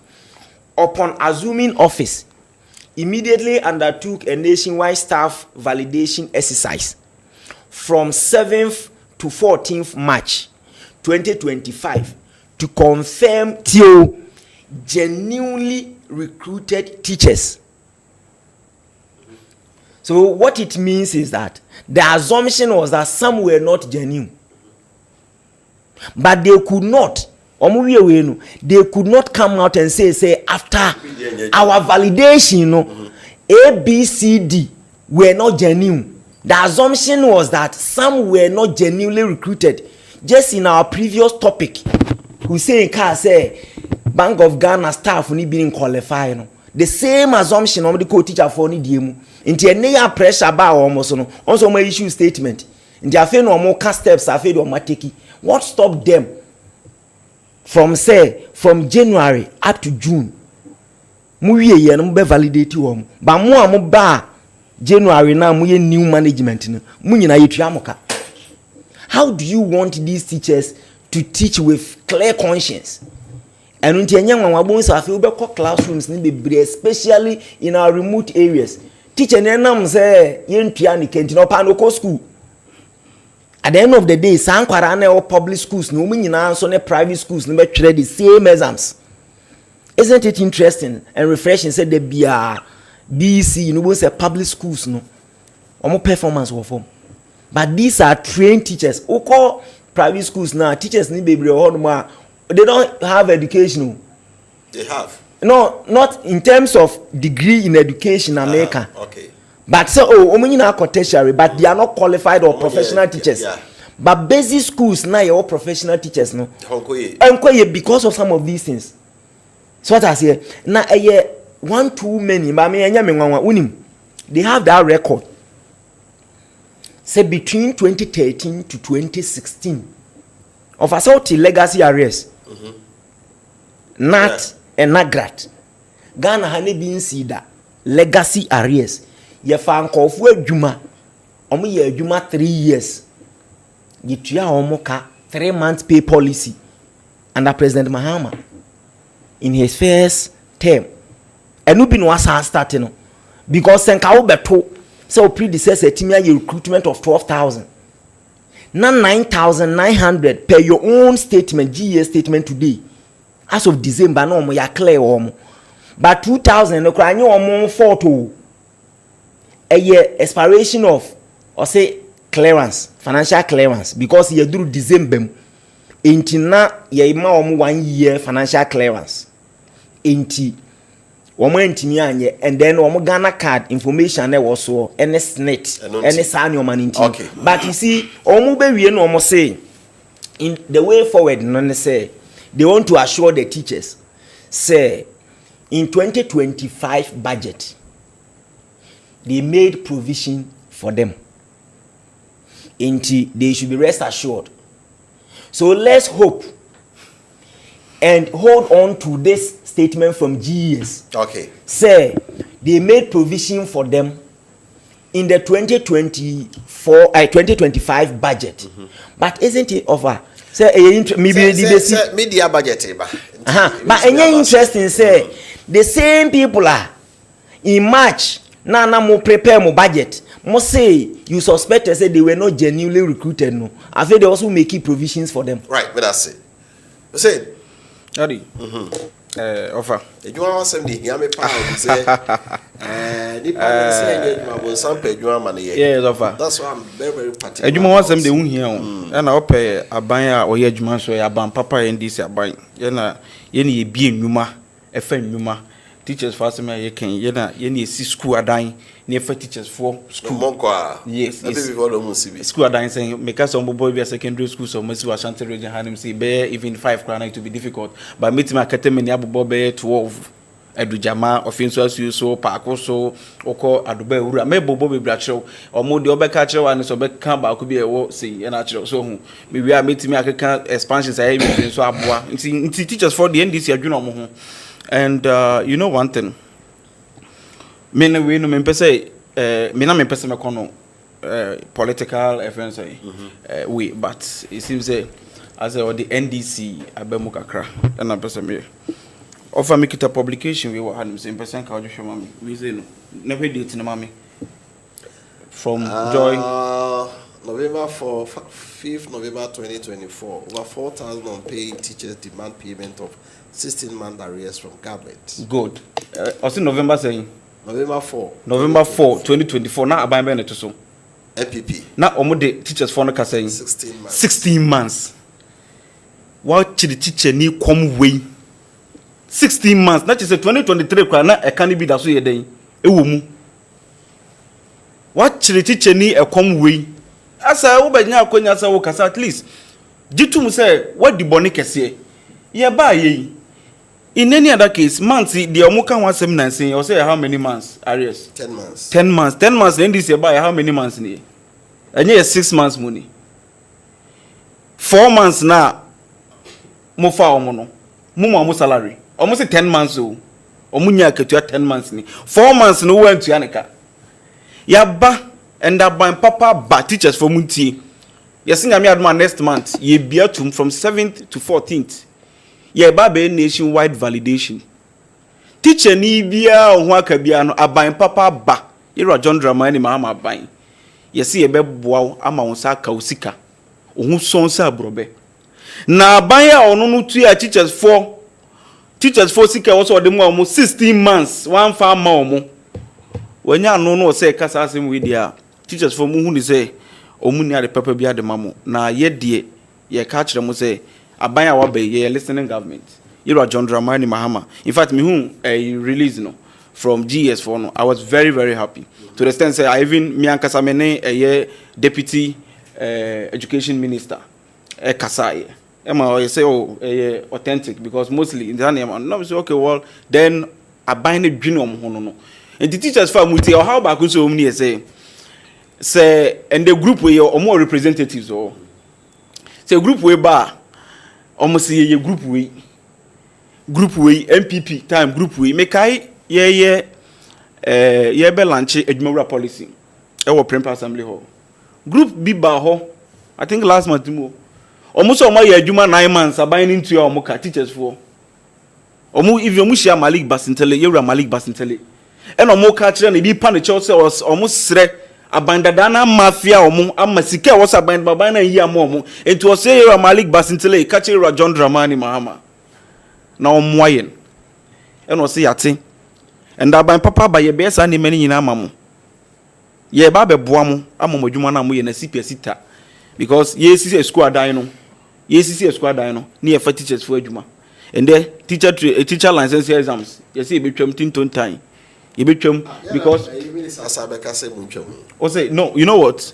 upon assuming office immediately undertook a nationwide staff validation exercise from 7th to 14th March 2025 to confirm till genuinely recruited teachers. So what it means is that the assumption was that some were not genuine, but they could not. They could not come out and say after our validation, A, B, C, D were not genuine. The assumption was that some were not genuinely recruited. Just in our previous topic, Hussein say Bank of Ghana staff ni being qualified. The same assumption of the co-teacher for ni diemu. Inti ene pressure ba almost no. Also my issue statement. Inti afe no more cast steps afe do mateki. What stopped them from January up to June? Mu wie ye no be validate wo. Ba mu am ba January na mu ye new management no. Mu nyina yetua moka. How do you want these teachers to teach with clear conscience? And unti enya nwa bo nso afi ube classrooms ni bebre especially in our remote areas. Teacher nenam say yentua ni kenti no pa no ko school. At the end of the day sankwara na o public schools no nyina so ne private schools no be twere the same exams. Isn't it interesting and refreshing say the BC no say public schools no omo performance wo form. But these are trained teachers. O call private schools now teachers ni bebre ho no they don't have education. They have. No, not in terms of degree in education America. Okay. But so omunyina tertiary, but they are not qualified or professional teachers. Yeah. But basic schools now you all professional teachers no. Honkoye because of some of these things. So what I say na one too many but me enya me nwanwa unim. They have that record. Say between 2013 to 2016 of assault legacy arrests. Nat and Nagrat. Ghana hane bin sida legacy arrears. Ye fa nkofu adwuma. Omo ye adwuma 3 years. Yitua omo ka 3 months pay policy under President Mahama in his first term. enu bi no asa start no because senka wo beto say o predecessor timi aye recruitment of 12,000 na 9,900 per your own statement GA statement today as of December no mo ya clear omo but 2,000 no kra anye omo photo eye expiration of or say clearance financial clearance because ye through December enti na ye ma omo 1 year financial clearance enti omo ntimi anye and then omo Ghana card information na was so any snit any sign your man okay. But you see omo be wie no omo say in the way forward no say they want to assure the teachers say in 2025 budget they made provision for them until they should be rest assured. So let's hope and hold on to this statement from GES. Okay. Say they made provision for them in the 2025 budget. Mm-hmm. But isn't it over? Say maybe the media budget but any interesting say the same people are in March na mo prepare mo budget mo say you suspect say they were not genuinely recruited no I think they also making provisions for them, right? But that's it. Hussein Daddy offer you want something here me pa say nipa say you ma some pay you man here. Yes offer, that's why I'm very particular. Adwuma want some dey hu here o na opɛ aban a ɔyɛ adwuma so yɛ aban papa yɛ ndisi aban yɛ na yɛ ne yɛ bie nnwuma ɛfa nnwuma teachers for asem yɛ kan yɛ na yɛ ne yɛ school adan ne yɛ fa teachers for school monko yes before the musibi school adan say make us some boy be secondary school so must was Ashanti region hanim say be even 5 krana it to be difficult but meet me academy ne abobo be 12 edujama offense asu so paako so okọ adoba ewura me bobo be bra kyerɛw omo de obeka kyerɛw ani so obeka ba ko bi ewo say ye na kyerɛw so hu me wi a meet me akeka expansion say me so aboa nti teachers for the NDC adwuna omo ho. And you know one thing, me na we no me pese me na me pese me kono political affairs we but it seems say as the NDC abemu kakra na pese me offer me kita publication we were had me pese ka ojo mami we say no never date na mami from Joy November 5th November 2024 over 4,000 unpaid teachers demand payment of 16 month arrears from government. Good. Also November saying November 4 2024 na aban be neto so NPP na omo de teachers for no ka saying 16 months what the teacher ni come way 16 months na say 2023 kwa na e kan bi da so ye den e wo mu what the teacher ni e come way asa wo ba nya akonya asa wo kasa at least jitum say what the boni kese ye ba ye. In any other case, months, the Omuka 17 or say how many months? Arrears? 10 months. 10 months. 10 months, then this year by how many months in here? And here 6 months money. 4 months now, Mofa Omono. Mumu salary. Almost 10 months so. Omunya ketua 10 months ni. 4 months no went to Yaneka. Yaba and that by papa ba teachers for Munti. Yes, I'm adman next month. Ye bear to from 7th to 14th. Yeah, babe nationwide validation. Teacher ni bia ho akabia no aban papa ba. Ira John Drama ni ma aban. Yes, ye be boa ama won sa ka osika. Ohun son sa brobe. Na aban ya ono no tu ya teachers for sika wo so de mu omo 16 months one fa ma omo. Wanya no no say kasa asem we dia. Teachers for mu hu ni say omu ni ade papa bia de mamo. Na ye de ye ka kire mu say Abaya wabe ye listening government. Ira John Dramani Mahama. In fact, me who a release no from GS4 no. I was very very happy. To the extent say I even me and Kasamene a deputy education minister. Kasai. Emma say oh authentic because mostly in the name no say okay well then abaya ne dwinom ho no. And the teachers for muti or how back so many say and the group we or more representatives or say group we ba almost a group way NPP time group way make I be launch a policy our Premier Assembly Hall group be ba ho I think last month more almost all my 9 months are buying into your mocha teachers for Omu even omu share Malik Basintele, yewra Malik Basintele. And omu ka kire na bi pa ne chose was omu sre abandadana mafia omu ama sika was aband baba na yi amu. Enti o say yewra Malik Basintele ka kire John Dramani Mahama. Na omu ayen. And o say yate. And aban papa ba ye be sa ne mani nyina amamu. Ye ba be boa mu amamu adwuma na mu ye na CPS sita. Because ye sisi school adan no. Ye sisi school adan no. Ni ye fa teachers for adwuma. And there teacher license exams. You see, you between tin time. You between because. Say no. You know what?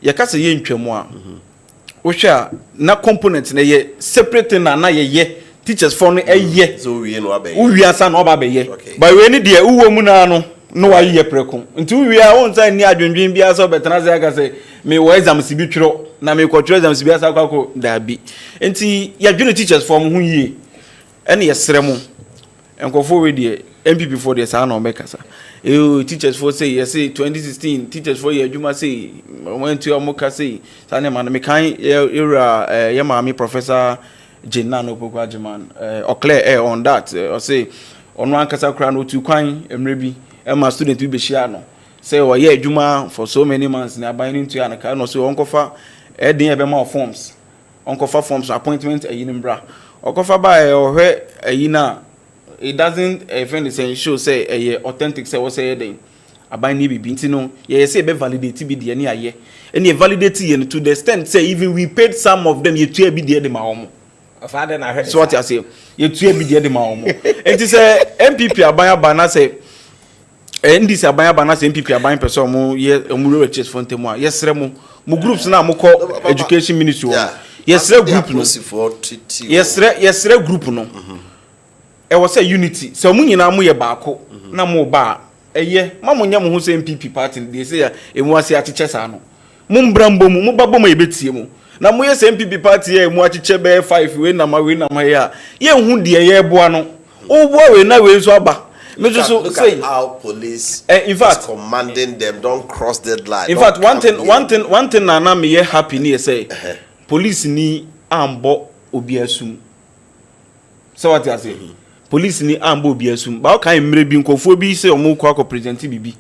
You can't say you between more. Osha na components na ye separate na ye teachers for a ye. So we no abe. We are san oba ye. But we need the uwo mu na no wa ye prekom. Until we are on say ni adwendwen bia so betena say aka say me wo exams bi twiro na me kwotro exams bia sa kwako da bi. Enti ya dwene teachers form hu yie. Ene yesremu. Enkofo we de NPP for the sa na omekasa. Teachers for say yes 2016 teachers for ye adwuma say went to omoka say sa ne man me kan era ye maami professor Jenna no pokwa German clear on that or say ono ankasa kra no tu kwan emre bi my student we be share no say o ye adwuma for so many months na aban into ya na ka no so onkofa edin e be ma forms onkofa forms appointment ayin mbra okofa ba ohwe ayina it doesn't even say show say authentic say what say edin aban ni bibi ntino ye say be validate bi de ni aye and ye validate ye to the extent say even we paid some of them ye tu bi de ma omo father na heard so what I say ye tu bi de ma omo it is MPP aban abana say ndi se aban abana say MPP aban person mo ye omuro reches fonte mo yesre mo groups na mo call education ministry yesre group no yesre group no e was say unity so mo nyina mo ye baako na mo ba eye ma mo nya mo ho say MPP party dey say emu ase achiche sa no mo mbrambo mo babbo mo ebetie mo na mo ye say MPP party emu achiche be 5 we na ma ya ye hu de ye boa no o boa we na we so aba me just say how police in fact is commanding them don't cross that line. In fact one thing na me ye happy ni say police ni ambo obi asum so what you say police ni ambo obi asum ba o kan mre bi nkofo bi say omo kwa ko present bibi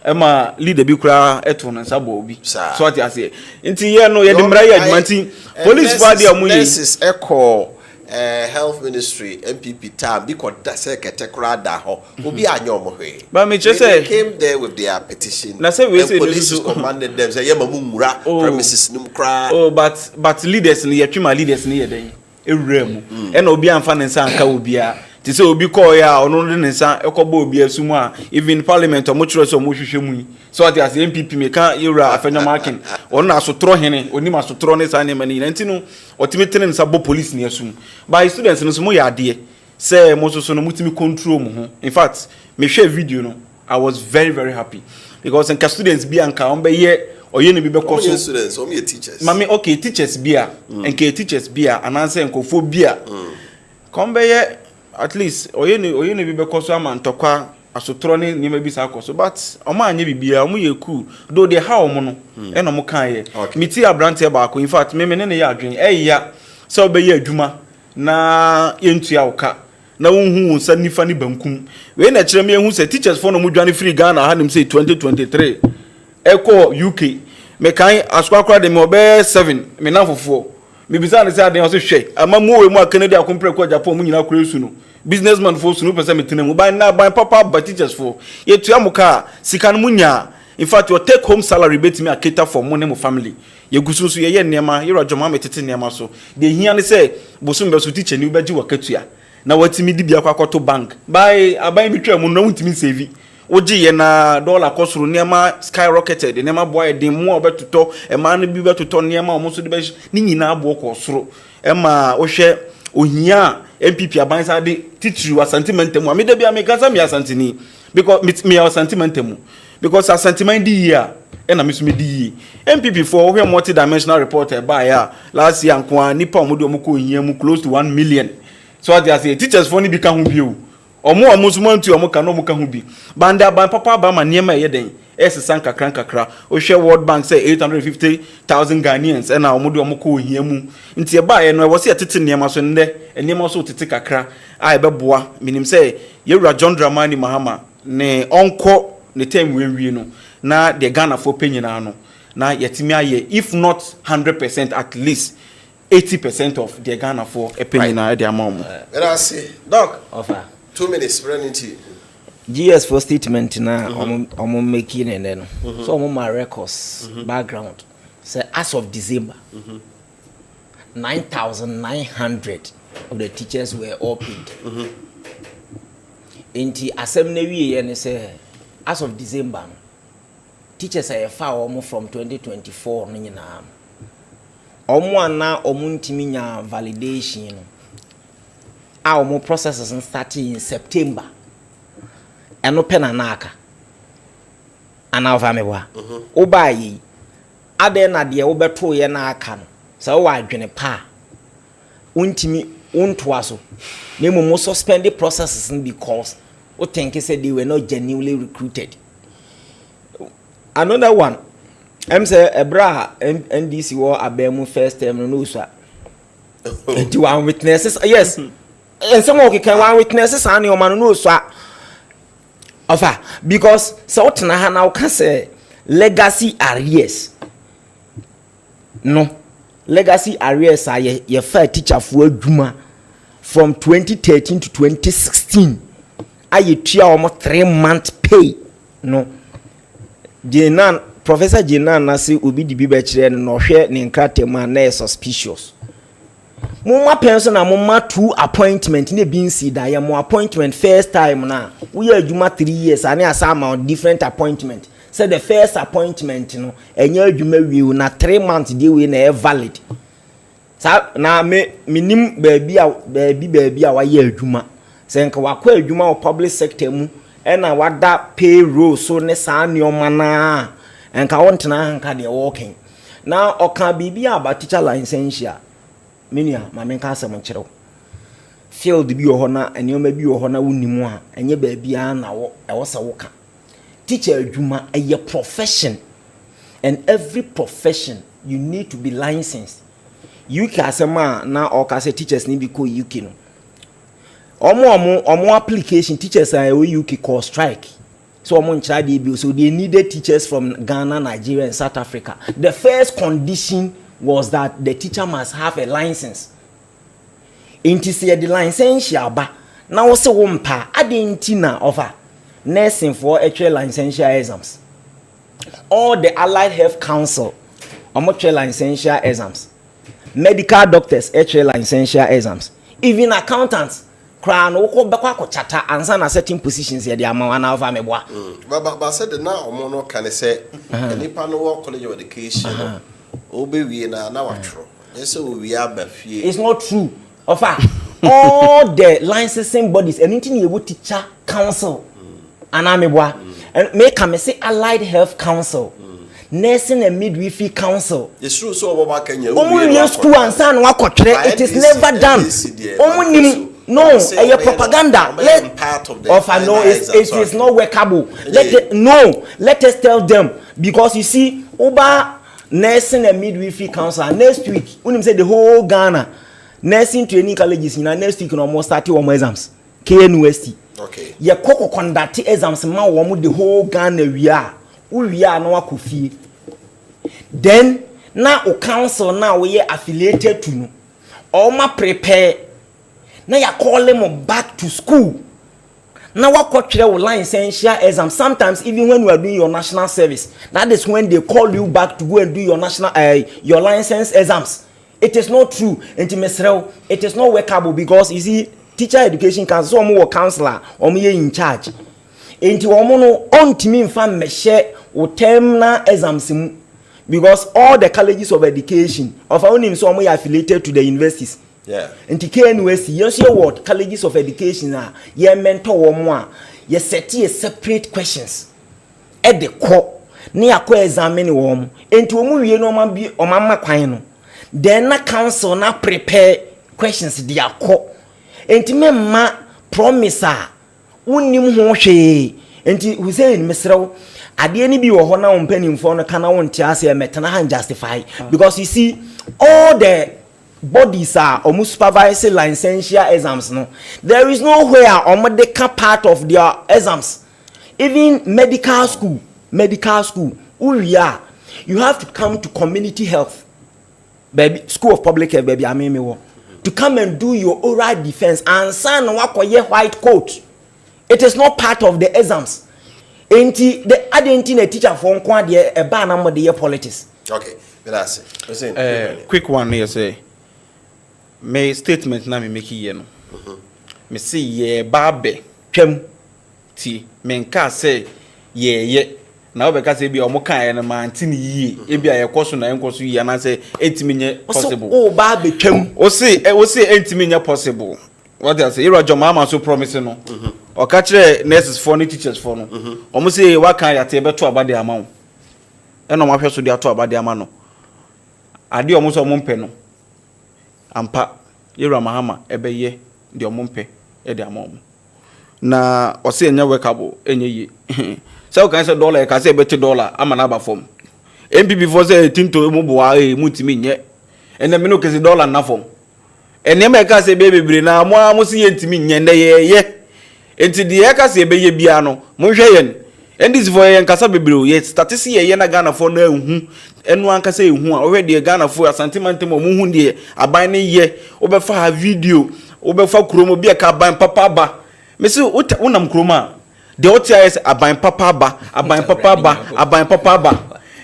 ema leader bi kura eto na sabo obi so what you say nti ye no ye de mra ye admanti police party amu yi this is echo health ministry MPP time because that secretary crowd ho obi anyo mo hwe but me say came there with their petition na say we say police commanded them say ye mamu mura premises num kra but leaders ni ye twema leaders ni ye den ewura mu e na obi amfa ne nsa anka obi a ti say obi call ya ono ne nsa ekobo obi asumu a even parliament o mo chiro so mo hwehwe mu so at as MPP me kan ewura afanya marking ono na asotro hene oni ma asotro ne sa ne mani na ntino otimetene nsa bo police ne asum by students no so mo ya de say mo so no mutimi control mu ho in fact me share video no I was very very happy because enka students bi anka on be ye oye ne bi be koso students o me teachers mami okay teachers bia enka teachers bia ananse enkofo bia kombe ye at least oye ne bi be koso amantokwa asotro ne nyema bi sa koso but omo anye bibia omo ye cool do de ha omo no e no mo kan ye miti abrante ba ko in fact me ne ya adwen ya so be ye adwuma na yentua uka na wonhu sa nifa ni bankum we na kire me hu se teachers for no mo dwane free Ghana ha nim say 2023 eko UK me kan askwakra de me obe 7 me na fofo me bisa ne say aden o se hwe ama mu we mu akanadi akompre ko Japan mu nyina kura su no businessman for sunu pese metenemu by na by papa but teachers for yetua muka sika no munya in fact your take home salary bet me cater for money mo family ye gusu so ye nneema ye rajoma metete nneema so de hia ne say bosum be so teacher ni ubeji wakatua na watimi di bia kwakoto bank by aban mi twa mu no wutimi save oji ye na dollar kosoro nneema skyrocketed nneema boy de mu obetuto e ma no bi betuto nneema o mo so de be ni nyina abo kosoro e ma o hwe ohia MPP abansa de titru asentimentemu amede bia me kasa me asantini because me asentimentemu because asentimen di here e na me so me di MPP for we multi-dimensional report by ya last year nko nipa omodo omko ohia mu close to 1 million so they say teachers for ni bi ka ho bi o omo so mantu omo ka no mo ka ho bi banda ban papa ba ma niema ye den san kakra o share World Bank say 850,000 Ghanaians and now omodi omko ohia mu nti e ba ye no e wo se tete niam so nde niam so tete kakra a e beboa minim say yewura John Dramani Mahama ne onko ne time we no na the Ghana for penyina no na yetimi aye if not 100% at least 80% of the Ghana for a penyina e de amom. Let us see doc offer 2 minutes running to GS for statement na omo making and then so omo my records background say as of December 9,900 of the teachers were all paid. Inti assembly we and say as of December teachers are far almost from 2024 no nyina omo ana omo ntimi nya validation a omo processes starting in September eno pena naka ana ova mewa oba yi ade na de obeto ye na aka no so wa adwene pa untimi untoa so na mo suspend the processes because o think say they were not genuinely recruited. Another one say ebra NDC war abemu first term no so and one witnesses yes and some okay can one witnesses and your man no so offer because so tena ha now can say legacy arrears no legacy arrears are your fair teacher for adwuma from 2013 to 2016 aye tua almost 3-month pay no Jenan Professor Jenan na say obi di bi be kire no hwe ne nkratema na suspicious mumma pension na mumma 2 appointment na bi nsi da ya mo appointment first time na we adwuma 3 years ani asama different appointment say the first appointment no enya adwuma wiu na 3 months dey we na valid sa na minim baabi a wa ye adwuma say nka wa kwa adwuma o public sector mu ena wada payroll so ne saa nioma na enka wontena nka de working na oka bibia about teacher license menia ma menka asem nkyerɛw field bi ho na enioma bi ho na wonimu a enye baabia na wo ɛwo se woka teacher adwuma eye profession and every profession you need to be licensed UK asema na oka say teachers ni bi ko UK no omo application teachers are UK call strike so omo nchira dey bi so they needed teachers from Ghana, Nigeria and South Africa. The first condition was that the teacher must have a license. Inti say the license yaba na wo se wo mpa adenti na offer nursing for actual licensure exams. All the Allied Health Council omo actual licensure exams. Medical doctors actual licensure exams. Even accountants crown woko bekwa ko chata ansa na certain positions ye de ama na over meboa ba said na omo no kan say nipa no work college of education obewie na watro yes we aba fie. It's not true offer all the licensing bodies anything you teacher council ana meboa and make am say Allied Health Council Nursing and Midwifery Council. It's true so Obama Kenya we school ansa na wakotwere it is never done no, a propaganda. Part of the it is not workable. Let us tell them because you see, Oba Nursing and Midwifery Council next week. When say the whole Ghana nursing training colleges in next week, almost 31 exams. KNUST. Okay. Ye koko conduct exams. Ma womu the whole Ghana we are no wakufi. Then now o council now we are affiliated to no. Oma prepare. Now you call them back to school. Now what culture will licensure exam? Sometimes even when you are doing your national service, that is when they call you back to go and do your national your license exams. It is not true. It is not workable because you see, teacher education council, some counselor, in charge. Enti omo no ontimi mfa mehye o terminal exams because all the colleges of education of our names so omo affiliated to the universities. Yeah. Enti KNUST yes your what colleges of education are ye mentor omo a ye set a separate questions at the core na yakọ examine omo enti omo wie no omo bi omamma kwan no then na council na prepare questions de yakọ enti memma promise a unim ho hwe enti Hussein mesrew ade ni bi wo ho na wo mpanimfo no kana wo ntia ase metena han justify because you see all the bodies are almost supervise licensure exams no there is nowhere they can part of their exams even medical school you have to come to community health baby school of public health baby to come and do your oral defense and sign white coat. It is not part of the exams. Enti the identity teacher for nkwa de e ba na mo de politics. Okay, that's it. Quick one here say. My statement na me make here no. Me say ye babe twam ti me nka say ye na obeka say bi o mo kan na man ti ni yie e bia ye koso na enkoso yie na say entimi nye possible. O babe twam. O say entimi nye possible. What they say you Roger mama so promise no. O ka kire nurses for no teachers for no. O mo say wa kan ya te beto abade ama wo. E no ma hwe so de ato abade ama no. Ade o mo so mo mpe no. Ampa yera mahama ebeye de omompe e de amom na o se enya workable enye yi se o kan se dollar e ka se beti dollar ama na ba fom NPP for say tinto mu bo wa e mutimi nye ene me no kesi dollar na fom ene me ka se bebebre na mo amusi yentimi nye nde ye enti de e ka se ebeye bia no mo hwe yen endis for yen kasa bebre ye statistics ye na Ghana for na ehu enu ankasa ehu a ohwe Ghana for asantimantem mo hu de aban ne ye obefa ha video obefa kromo bi ka aban papa ba mesi wonam kroma de otia yes aban papa ba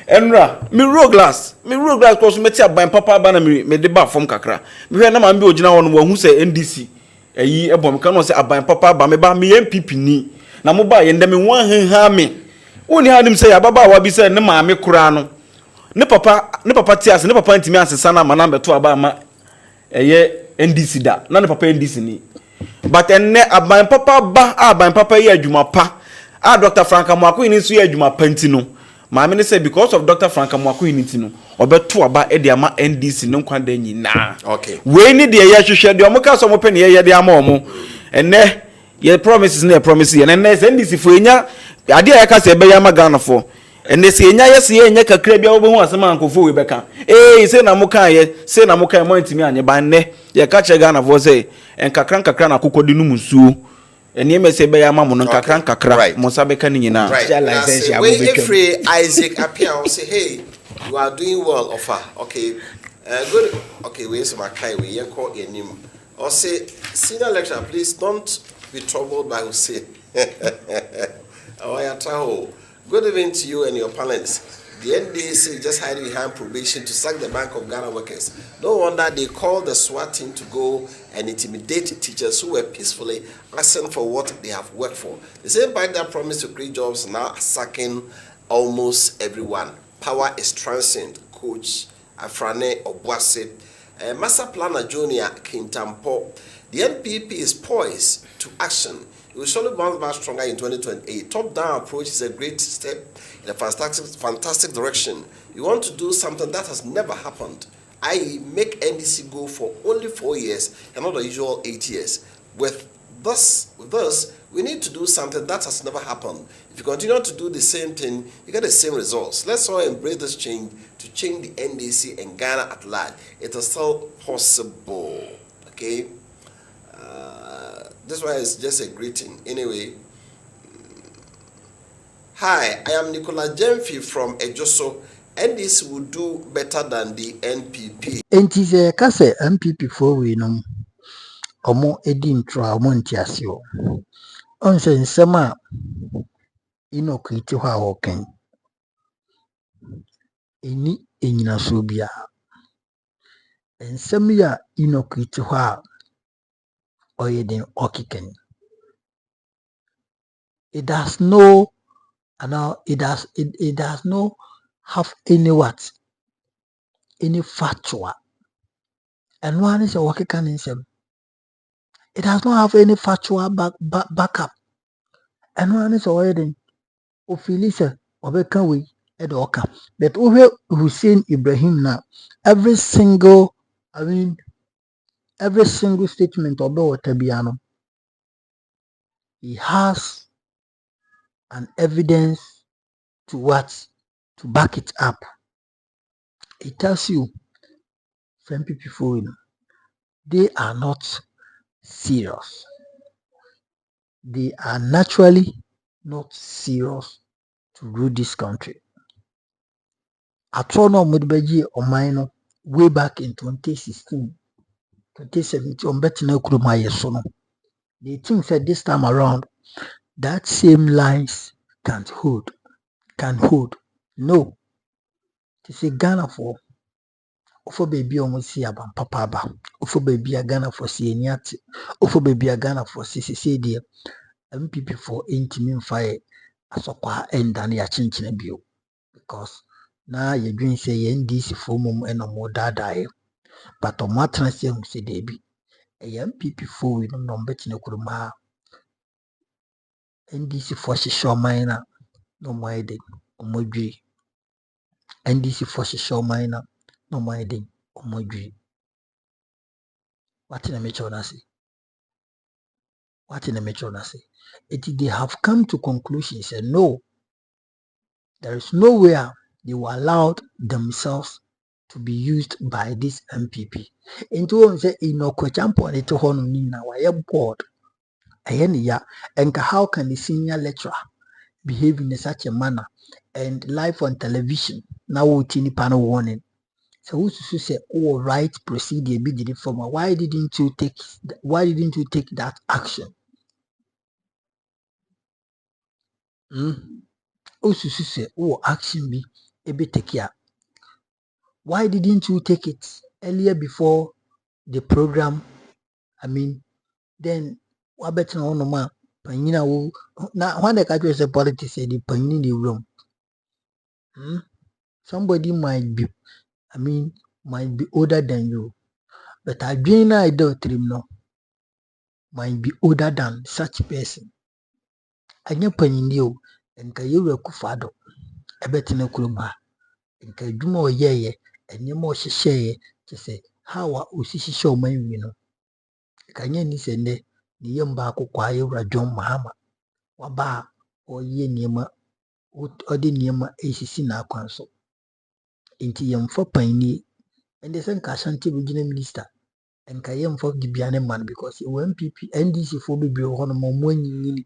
enra me road glass cause meti aban papa ba na me de ba form kakra me hwe na ma mbi ogina wono wo hu se NDC eyi ebom ka no se aban papa ba me ba me NPP ni na mo ba ye ndame wan ha me woni hanim se ya baba wa bi se ne maame kura no ne papa tias ne papa ntimi asesa na mana beto aba ma eye NDC da na ne papa NDC ni but enne aban papa ye adwuma pa Dr. Franka Mwako ni so ye adwuma pa ntino maame ne say because of Dr. Franka Mwako ni ntino obeto aba e de ama NDC no kwanda nyina okay we ni de ye hwehwe de omo ka so mo pe ne ye de ama omo enne ye promises na promise ye enne NDC fo enya ade ya ka se be ya ma Ghana for enne se enya ye se enya kakra bia wo be hu asema ankofo we be ka se na mo kan mo ntimi anye ba nne ye ka che Ghana for say enkakra na akokodi no musuo enne me se be ya ma mo no nkakra mo sabe ka ni nyina license ya we free Isaac appear and say hey you are doing well offer okay good okay we say my kai we ye call your name or say senior lecturer please don't be troubled by Hussein. Good evening to you and your parents. The NDC just hiding behind probation to sack the Bank of Ghana workers. No wonder they called the SWAT team to go and intimidate teachers who were peacefully asking for what they have worked for. The same bank that promised to create jobs now sacking almost everyone. Power is transient. Coach Afrane Obwase, Master Planner Junior Kintampo. The NPP is poised to action. It will surely bounce back stronger in 2028. Top-down approach is a great step in a fantastic direction. You want to do something that has never happened, i.e. make NDC go for only 4 years and not the usual 8 years. With this, we need to do something that has never happened. If you continue to do the same thing, you get the same results. Let's all embrace this change to change the NDC and Ghana at large. It is still possible. Okay? This one is just a greeting. Anyway, hi, I am Gyamfi from Ejoso, and this will do better than the NPP. And is a case NPP for we know. Omo edin tra omo ntiasio. Onse nsema inokwiti hwa woken. Eni enyina so bia. Nsem ya inokwiti hwa oyeden okiken. It does no it does no have any what, any factual. And one is a wakikan nsem. It does not have any factual backup. And one is oyeden ofilisa obeka we edoka. But over Hussein Ibrahim now, every single statement of the Tabiano, he has an evidence to what? To back it up. It tells you, some people, you know, they are not serious. They are naturally not serious to rule this country. Atrono Mudbeji Omaino way back in 2016, 2017, they think that this time around that same lines can hold. No, to say Ghana for baby almost see about papa, for baby a Ghana for see anyat, for baby a Ghana for see dear, MPP for intimate fire as a qua end than ya chinchina bill. Because now you dream say NDC for mum and no more dada, but on what transfer say they be a MPP for we no betting a kuruma NDC for show minor no more day or more dream. NDC for show minor no more day or more dream. What in a metro say? What in a metro say? They have come to conclusion say no, there is nowhere they will allow themselves to be used by this MPP. Into one say no question point it on nina why board. And how can the senior lecturer behave in such a manner and live on television now with any panel warning? So who's to say all right procedure be the former? Why didn't you take that action? Who's to say all action be a bit take care? Why didn't you take it earlier before the program? I mean, then what better on man? Now when the country is a politics, say the pain in the room. Somebody might be older than you, but I dream I don't know might be older than such person. Anya panyin you and Kayu Kufado, a better kuruma, and Kajumo ye, and you more share to say, how are Usishi show my winner? Kanya ni sende, the young Baku Kwayo Rajon Mahama, Waba, or ye Nima, or the Nima ACC na council. Inti yam for piny, and the same Kashanti Virginia minister. And Kayam for the Biane man because you MPP NDC for be on a momony.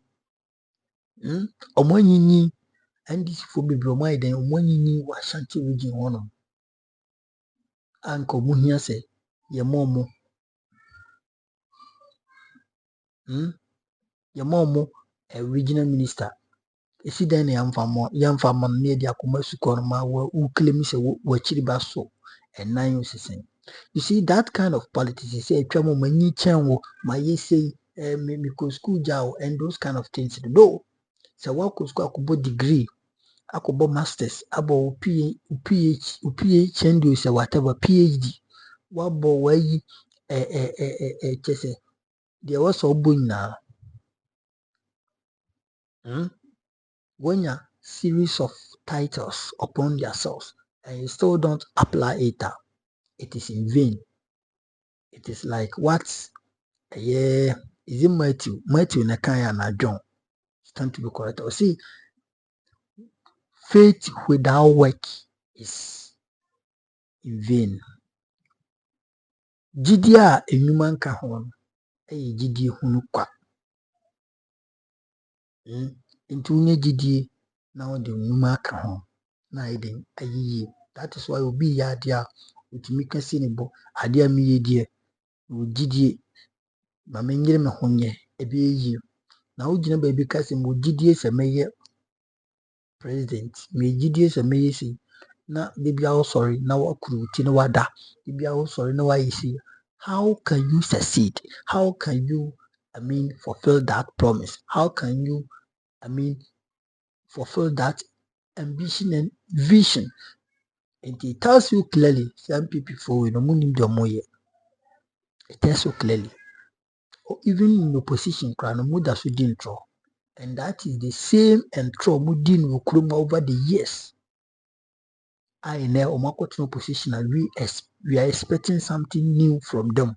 Omony NDC for be bromide and omony was shanty region one. Uncle Munia say, your momo, your momo, a regional minister. Is it then young farmer near the Akumasu Korma who claims a wachiribaso and 9 years. You see that kind of politics. You say chamo mani chanwo my say me ko school jaw and those kind of things. No, so what could school akubo degree, akubo masters, abo PhD, say whatever PhD. What bo way chese there was so boon now. When you series of titles upon yourselves and you still don't apply it, it is in vain. It is like what? Yeah, is it Matthew? Matthew Nakaya and John. Stand to be correct. Or see, faith without work is in vain. Jidia enyuman kahon. Jidi hunukwa. Into unye jidi now the enyuma kahon. Na eden ayi. That is why we be yadia. Utimika sinebo. Adia mi yedie. Jidi. Mamengire me honye. Ebi yi. Na ujina baby kasi mo jidi se meye president. Me jidi se meye si. Na debi awo sorry. Na wakuru ti na wada. Debi awo sorry na wa yisi. How can you succeed? How can you, fulfill that promise? How can you, fulfill that ambition and vision? And it tells you clearly, some people for it tells you clearly. Or even in opposition, and that is the same and mudin over the years. I know no position and we are expecting something new from them.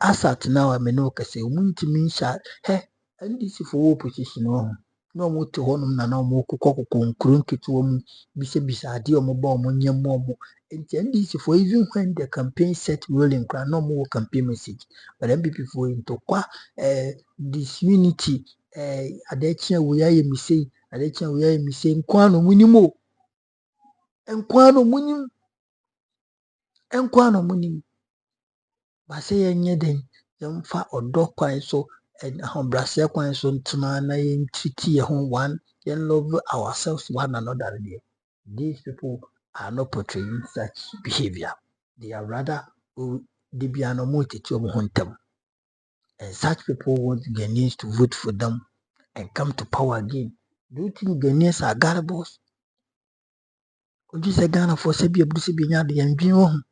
As at now, I may know say to mean shot, hey, and this is for opposition. na ɔmo te hɔnom na ɔmo kokɔ nkuro nketewa mu bisabisa adeɛ ɔmo ba ɔmo nyɛ mu ɔmo. Nti NDC for even when the campaign set rolling kora na ɔmo wɔ campaign message, but NPP for ntɔkwa disunity adekyee a wei ayɛ me sei adekyee a wei ayɛ me sei nkwa na ɔmo nim o, nkwa na ɔmo nim, nkwa na ɔmo nim. Baasɛ yɛnyɛ den yɛmfa ɔdɔ kwan so ahobrɛaseɛ kwan so ntena na yɛntreat yɛn ho one, yɛn love ourselves one another deɛ. These people are not portraying such behavior. They are rather they be an tete ɔmo ho ntam. And such people want Ghanaians to vote for them and come to power again. Do you think Ghanaians are gullibles? Would you say Ghana for Sebi Bruce Binyadi and Jim?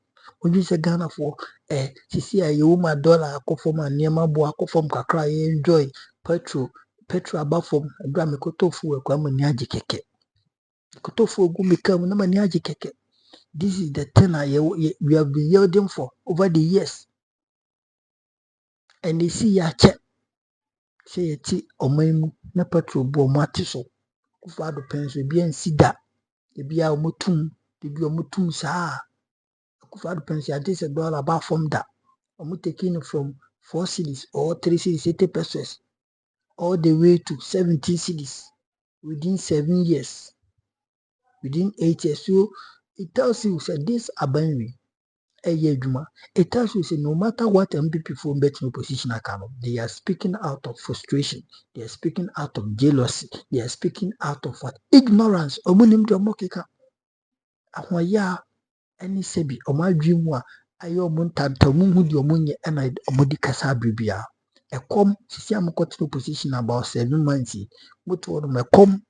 Would you say Ghana for Sisi a Yuma dollar akofom and Niema bo akofom kakra enjoy petrol above from Grammy Kotofu a Kwamaniaji keke. Kotofu Gumikam Namaniaji keke. This is the thing we have been yielding for over the years. And they see ya check. Say a tea or memu na petrol bo matiso. Kufado penso bien sida. The bia mutum, the bia mutum sa. Kufado penso ya $1 above from that. I'm taking from 4 cities or 3 cities, 80 pesos, all the way to 17 cities within 7 years, within 8 years. So it tells you that this Abanwe, it tells you that no matter what MPP for better opposition account, they are speaking out of frustration, they are speaking out of jealousy, they are speaking out of what? Ignorance. Omunim de omokeka. Ahwaya any sebi omadwimu a ayo omuntanta omunhu de omunye na omudi kasa bibia. A com sisi amukotino position about 7 months. But what me come,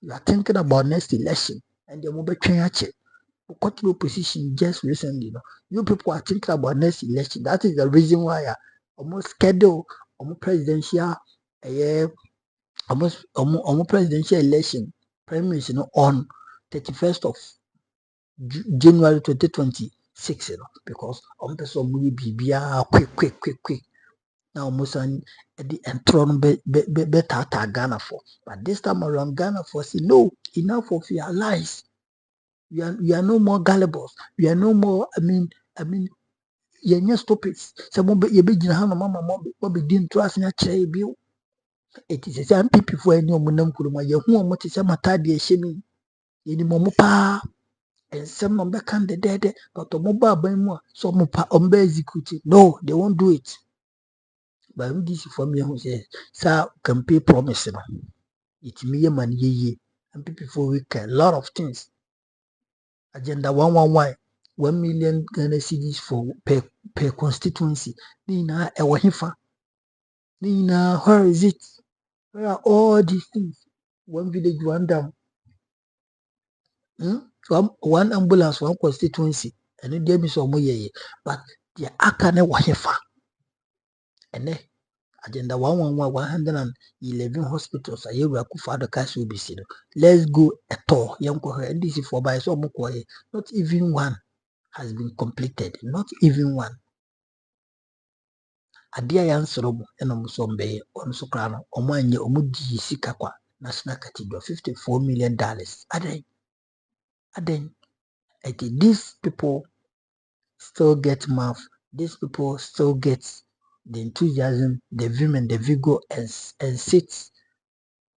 you are thinking about next election and the mobile train got no position just recently. You people are thinking about next election. That is the reason why I almost schedule presidential almost presidential election primaries on 31st of January 2026, because person will be quick. Now almost the entron better Ghana for. But this time around Ghana for say no, enough of your lies. We are no more gullibles. We are no more. I mean, you're not stupid. Some be you be jina no mama mo be din trust na chere bi. It is some people for any omunam kuruma ye hu omo te se matade e hyemi. Ye ni mo pa. And some number can the dead, but omo ba ban mu so mo pa omba execute. No, they won't do it. But this for me who say sir campaign promise no. It me man ye. And people for we care a lot of things. Agenda 111, 1 million Ghana cedis for per constituency. Nina ewahifa. Nina, where is it? Where are all these things? One village, one dam. One ambulance, one constituency. And then there is some more. But the akane wahifa. And then agenda 111, 111 hospitals. I hear Kufado Kasi will be seen. Let's go at all. And this is for by some not even one has been completed. Not even one. Adia yansorobo eno musombe onso krano omanye omudi sika kwa National Cathedral $54 million. Aden. These people still get math. These people still get the enthusiasm, the vim and the vigor and sit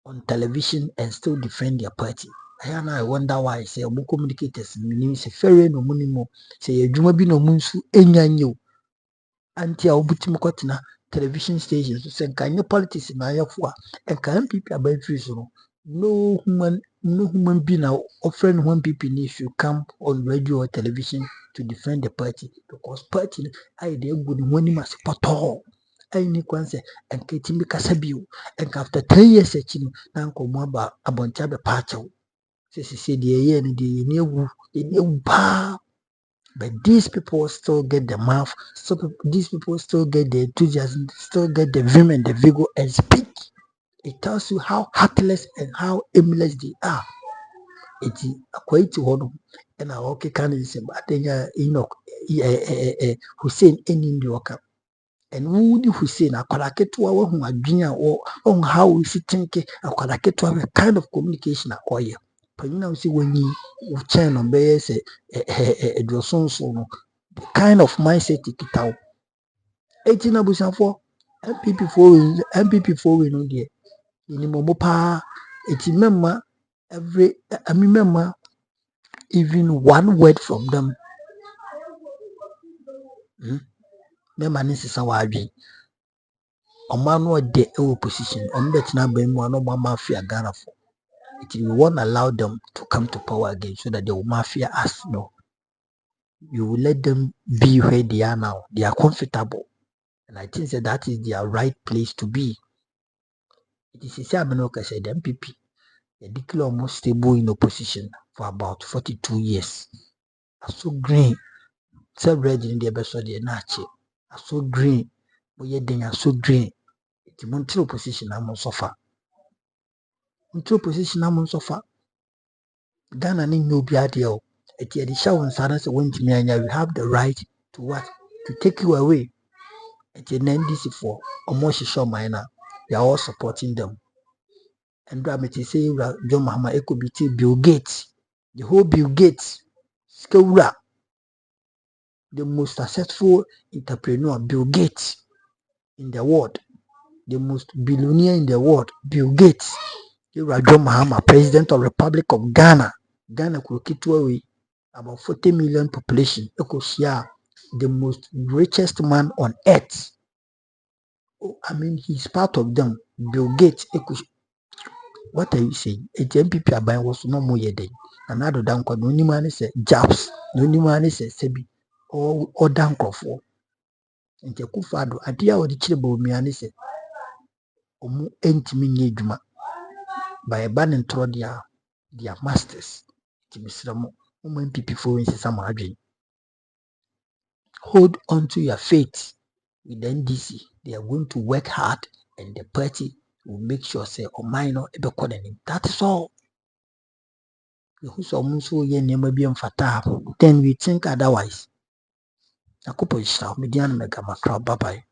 on television and still defend their party. I wonder why say omo communicators minim se fere no munimo say adwuma bi no munsu enyanyo anti a obutim kwatena television stations so say kan politics na yefo a enka MPP abantri so no human being offering one MPP need should come on radio or television to defend the party, because party I dey good money must poto I ni kwanse enka timi kasa biu enka after 10 years akino na nkomo aba aboncha be paachew say the year ni the ewu pa. But these people still get the mouth, these people still get the enthusiasm, still get the vim and the vigor and speak. It tells you how heartless and how aimless they are. It is quite to one and our okay candidates, but then Enoch Hussein in India. and would Hussein akwaraketua wahu adwene on how we sit think akwaraketua kind of communication akoye panyina we see when you chain on be say edrosonso no kind of mindset ikitaw 18 abusanfo MPP4 we no there ni momo pa eti memma every memma even one word from them memma ne sisa wa adwen Omano de opposition, Ombetina Bemo, no more mafia Ghana for. We won't allow them to come to power again so that they will mafia us. No, you will let them be where they are now. They are comfortable, and I think that is their right place to be. It is Amenoka said the MPP, they declare almost stable in opposition for about 42 years. So green, so red in the episode, so green, but yet they are so green. It's a opposition, I'm on suffer. Into position I'm suffer. Ghana ni no be adio. Eti edi sha won sara se won anya we have the right to what? To take you away. Eti NDC for omo shisho minor. They are all supporting them. And Dramati say John Mahama Ekobiti Bill Gates. The whole Bill Gates Skewura. The most successful entrepreneur Bill Gates in the world. The most billionaire in the world, Bill Gates. You are John Mahama, President of the Republic of Ghana. Ghana could keep away about 40 million population. Ekoshia, the most richest man on earth. Oh, I mean, he's part of them. Bill Gates. What are you saying? A MPP Abai was no more yet. Another danko, no any man is a jabs, no any man is a sebi, or danko for. And Jakufado, a dear or the chillable me and say, Omu entimi juma by a ban and throw their masters. Timisramo, MPP4 in some margin. Hold on to your faith with the NDC. They are going to work hard and the party will make sure say or minor ebekodenim. That is all. Then we think otherwise. Nakupo isha median mega macro bye bye.